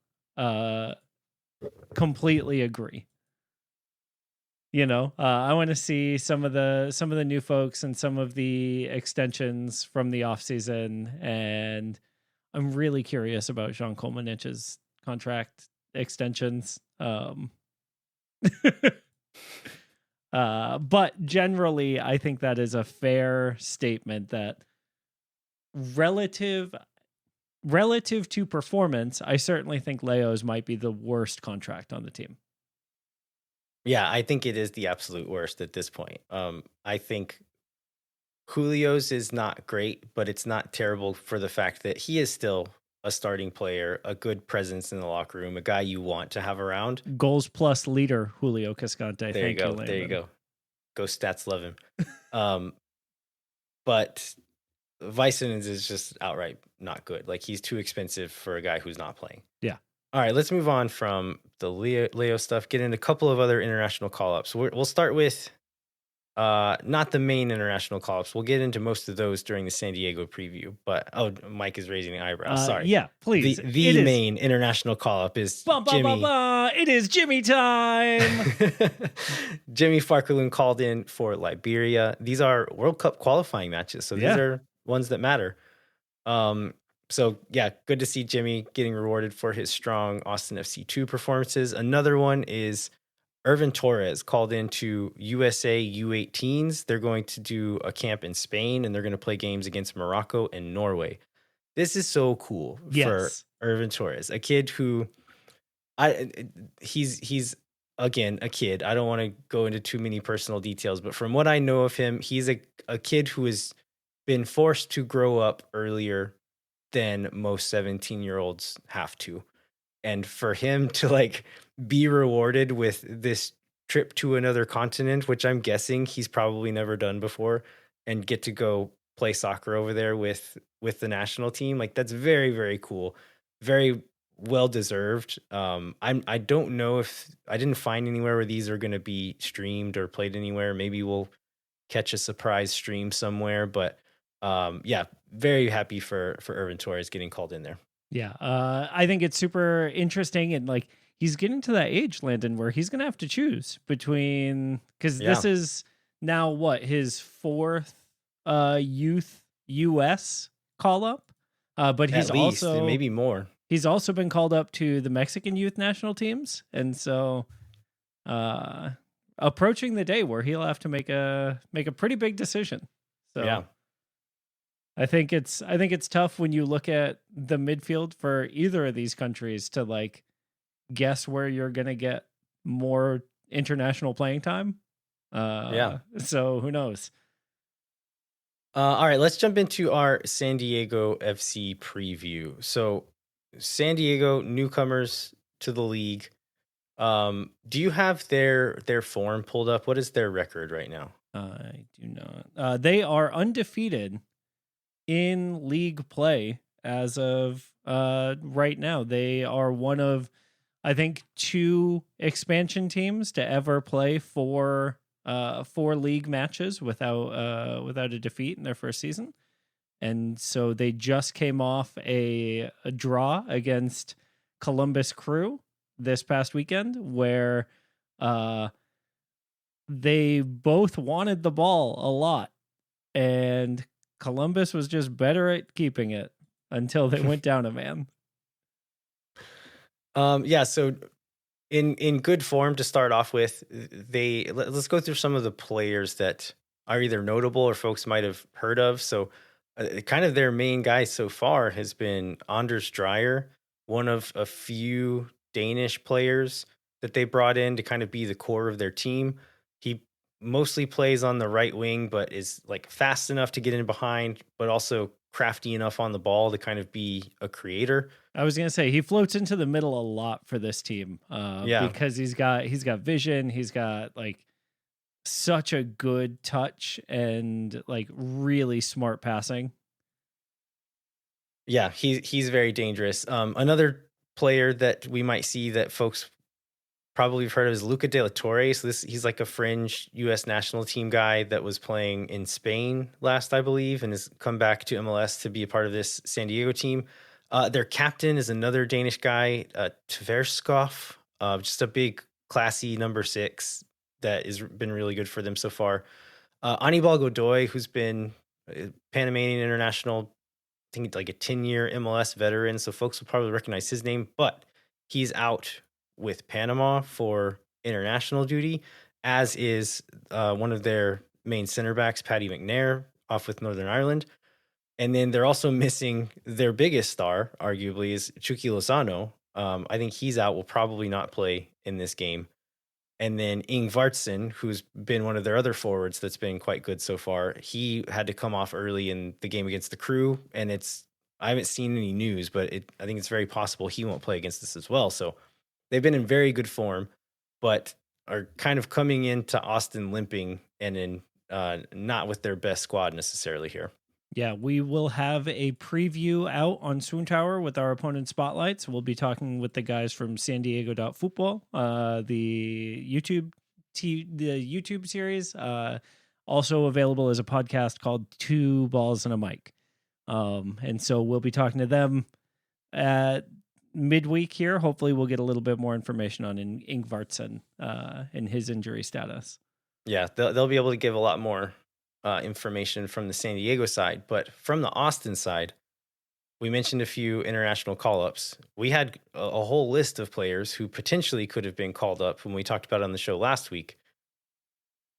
completely agree. I want to see some of the new folks and some of the extensions from the offseason, and I'm really curious about Jean Kolmanich's contract extensions. But generally, I think that is a fair statement that relative to performance, I certainly think Leo's might be the worst contract on the team. Yeah, I think it is the absolute worst at this point. I think Julio's is not great, but it's not terrible for the fact that he is still a starting player, a good presence in the locker room, a guy you want to have around. Goals plus leader, Julio Cascante. There you go. There you go. Go Stats, love him. But Vaisanen is just outright not good. Like, he's too expensive for a guy who's not playing. Yeah. All right, let's move on from the Leo stuff, get into a couple of other international call-ups. We'll start with not the main international call-ups. We'll get into most of those during the San Diego preview. But, Mike is raising an eyebrow. Sorry. Yeah, please. The main international call-up is Jimmy. It is Jimmy time. Jimmy Farkaloon called in for Liberia. These are World Cup qualifying matches, so these are ones that matter. So, yeah, good to see Jimmy getting rewarded for his strong Austin FC 2 performances. Another one is Irvin Torres called into USA U18s. They're going to do a camp in Spain, and they're going to play games against Morocco and Norway. This is so cool for Irvin Torres, a kid who he's again a kid. I don't want to go into too many personal details, but from what I know of him, he's a kid who has been forced to grow up earlier than most 17-year-olds have to. And for him to be rewarded with this trip to another continent, which I'm guessing he's probably never done before, and get to go play soccer over there with the national team, that's very, very cool. Very well deserved. I don't know if I didn't find anywhere where these are going to be streamed or played anywhere. Maybe we'll catch a surprise stream somewhere, but very happy for Irvin Torres getting called in there. Yeah, I think it's super interesting, and he's getting to that age, Landon, where he's gonna have to choose between, because this is now his fourth youth US call up, but he's At least, also maybe more. He's also been called up to the Mexican youth national teams, and so approaching the day where he'll have to make a pretty big decision. So yeah. I think it's tough when you look at the midfield for either of these countries to guess where you're going to get more international playing time. So who knows? All right, let's jump into our San Diego FC preview. So San Diego, newcomers to the league. Do you have their form pulled up? What is their record right now? I do not. They are undefeated in league play as of right now. They are one of, I think, 2 expansion teams to ever play 4 league matches without a defeat in their first season. And so they just came off a draw against Columbus Crew this past weekend, where they both wanted the ball a lot, and Columbus was just better at keeping it until they went down a man. So in good form to start off with, let's go through some of the players that are either notable or folks might have heard of. So kind of their main guy so far has been Anders Dreyer, one of a few Danish players that they brought in to kind of be the core of their team. He mostly plays on the right wing, but is fast enough to get in behind, but also crafty enough on the ball to kind of be a creator. I was going to say he floats into the middle a lot for this team because he's got vision. He's got such a good touch and really smart passing. Yeah, he's very dangerous. Another player that we might see that folks probably have heard of is Luca De La Torre. So he's a fringe U.S. national team guy that was playing in Spain last, I believe, and has come back to MLS to be a part of this San Diego team. Their captain is another Danish guy, Tverskov, just a big, classy number 6 that has been really good for them so far. Anibal Godoy, who's been Panamanian international, I think like a 10-year MLS veteran, so folks will probably recognize his name, but he's out with Panama for international duty, as is one of their main center backs, Paddy McNair, off with Northern Ireland. And then they're also missing their biggest star, arguably, is Chucky Lozano. I think he's out, will probably not play in this game. And then Ingvartsen, who's been one of their other forwards that's been quite good so far, he had to come off early in the game against the Crew. And I haven't seen any news, but I think it's very possible he won't play against us as well. So they've been in very good form, but are kind of coming into Austin limping and in not with their best squad necessarily here. Yeah, we will have a preview out on Moontower with our opponent spotlights. We'll be talking with the guys from San Diego Football, the YouTube series, also available as a podcast called Two Balls and a Mic. And so we'll be talking to them at midweek here. Hopefully we'll get a little bit more information on Ingvartsen and his injury status. Yeah, they'll be able to give a lot more information from the San Diego side, but from the Austin side, we mentioned a few international call-ups. We had a whole list of players who potentially could have been called up when we talked about it on the show last week.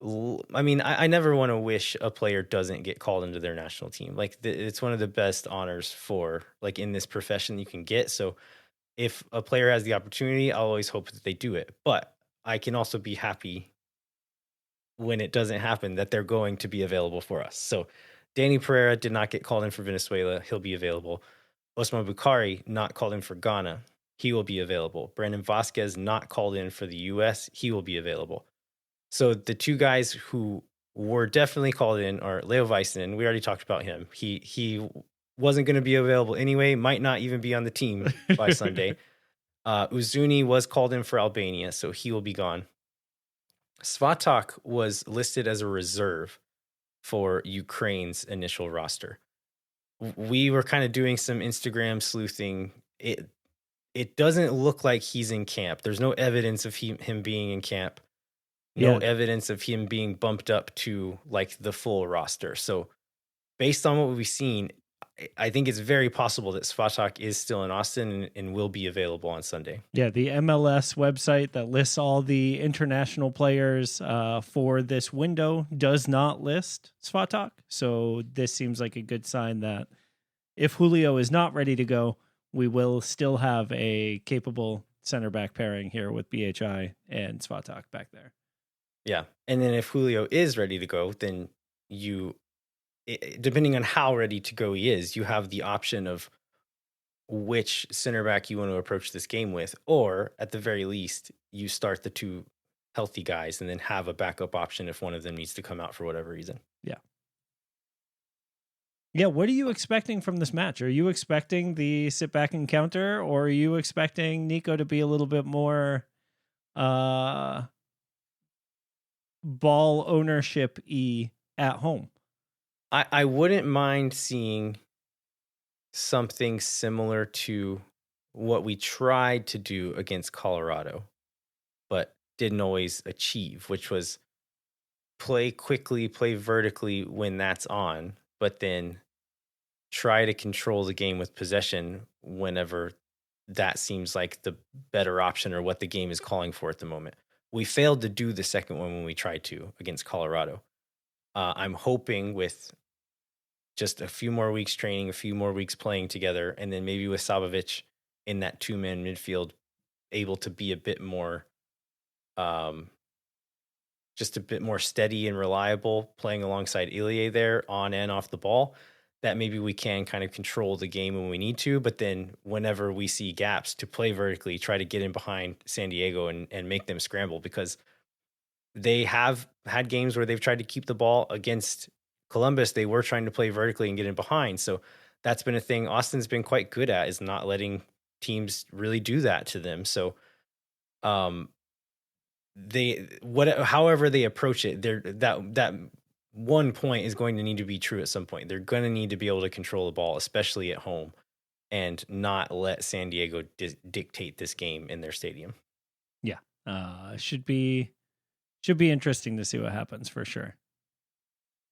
I mean, I never want to wish a player doesn't get called into their national team. Like it's one of the best honors for like in this profession you can get. So if a player has the opportunity, I'll always hope that they do it. But I can also be happy when it doesn't happen that they're going to be available for us. So Danny Pereira did not get called in for Venezuela. He'll be available. Osman Bukhari not called in for Ghana. He will be available. Brandon Vasquez not called in for the U.S. He will be available. So the two guys who were definitely called in are Leo Vaisanen. We already talked about him. He wasn't going to be available anyway, might not even be on the team by Sunday. Uzuni was called in for Albania, so he will be gone. Svatak was listed as a reserve for Ukraine's initial roster. We were kind of doing some Instagram sleuthing. It doesn't look like he's in camp. There's no evidence of him being in camp. No evidence of him being bumped up to like the full roster. So based on what we've seen, I think it's very possible that Svatak is still in Austin and will be available on Sunday. Yeah, the MLS website that lists all the international players for this window does not list Svatak. So this seems like a good sign that if Julio is not ready to go, we will still have a capable center back pairing here with BHI and Svatak back there. Yeah. And then if Julio is ready to go, then depending on how ready to go he is, you have the option of which center back you want to approach this game with, or at the very least, you start the two healthy guys and then have a backup option if one of them needs to come out for whatever reason. Yeah. Yeah, what are you expecting from this match? Are you expecting the sit back and counter, or are you expecting Nico to be a little bit more ball ownership-y at home? I wouldn't mind seeing something similar to what we tried to do against Colorado, but didn't always achieve, which was play quickly, play vertically when that's on, but then try to control the game with possession whenever that seems like the better option or what the game is calling for at the moment. We failed to do the second one when we tried to against Colorado. I'm hoping with just a few more weeks training, a few more weeks playing together, and then maybe with Sabovic in that two-man midfield, able to be a bit more, just a bit more steady and reliable, playing alongside Ilie there on and off the ball, that maybe we can kind of control the game when we need to, but then whenever we see gaps to play vertically, try to get in behind San Diego and make them scramble, because they have had games where they've tried to keep the ball against Columbus. They were trying to play vertically and get in behind. So that's been a thing Austin's been quite good at, is not letting teams really do that to them. So however they approach it, that 1 point is going to need to be true at some point. They're going to need to be able to control the ball, especially at home. and not let San Diego dictate this game in their stadium. Should be interesting to see what happens for sure.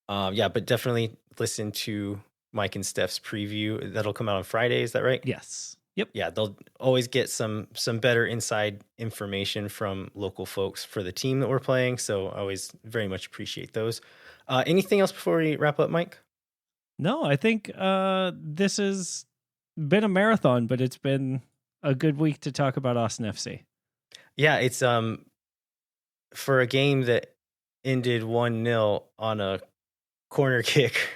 But definitely listen to Mike and Steph's preview. That'll come out on Friday. Is that right? Yes. Yep. Yeah, they'll always get some better inside information from local folks for the team that we're playing. So I always very much appreciate those. Anything else before we wrap up, Mike? No, I think this has been a marathon, but it's been a good week to talk about Austin FC. Yeah, it's for a game that ended 1-0 on a corner kick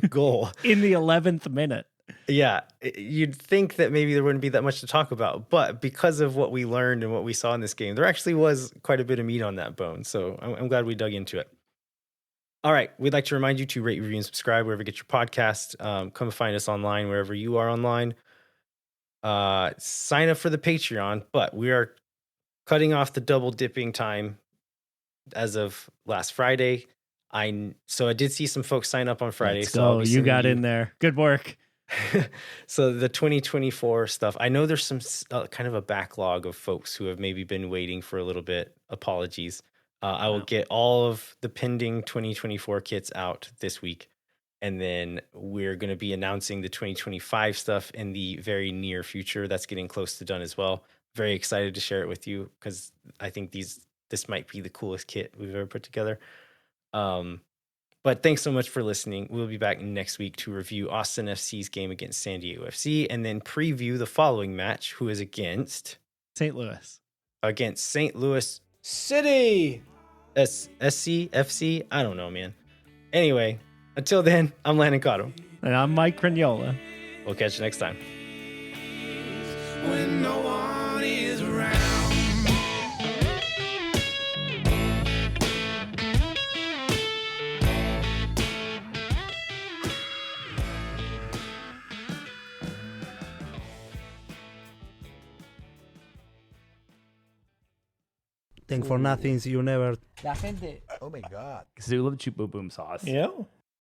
goal in the 11th minute. Yeah, you'd think that maybe there wouldn't be that much to talk about, but because of what we learned and what we saw in this game, there actually was quite a bit of meat on that bone. So I'm glad we dug into it. All right, we'd like to remind you to rate, review, and subscribe wherever you get your podcast. Come find us online wherever you are online. Sign up for the Patreon, but we are cutting off the double dipping time as of last Friday. So I did see some folks sign up on Friday. Let's so go. You got in there. Good work. So the 2024 stuff, I know there's some kind of a backlog of folks who have maybe been waiting for a little bit. Apologies. I will get all of the pending 2024 kits out this week. And then we're going to be announcing the 2025 stuff in the very near future. That's getting close to done as well. Very excited to share it with you because I think this might be the coolest kit we've ever put together. But thanks so much for listening. We'll be back next week to review Austin FC's game against San Diego FC and then preview the following match, who is against St. Louis. Against St. Louis City. SC, FC? I don't know, man. Anyway, until then, I'm Landon Cotto. And I'm Mike Cragnola. We'll catch you next time. When no one is around. Think for nothings you never. La gente. Oh my God. Zula Chupa Boom Sauce. Yeah.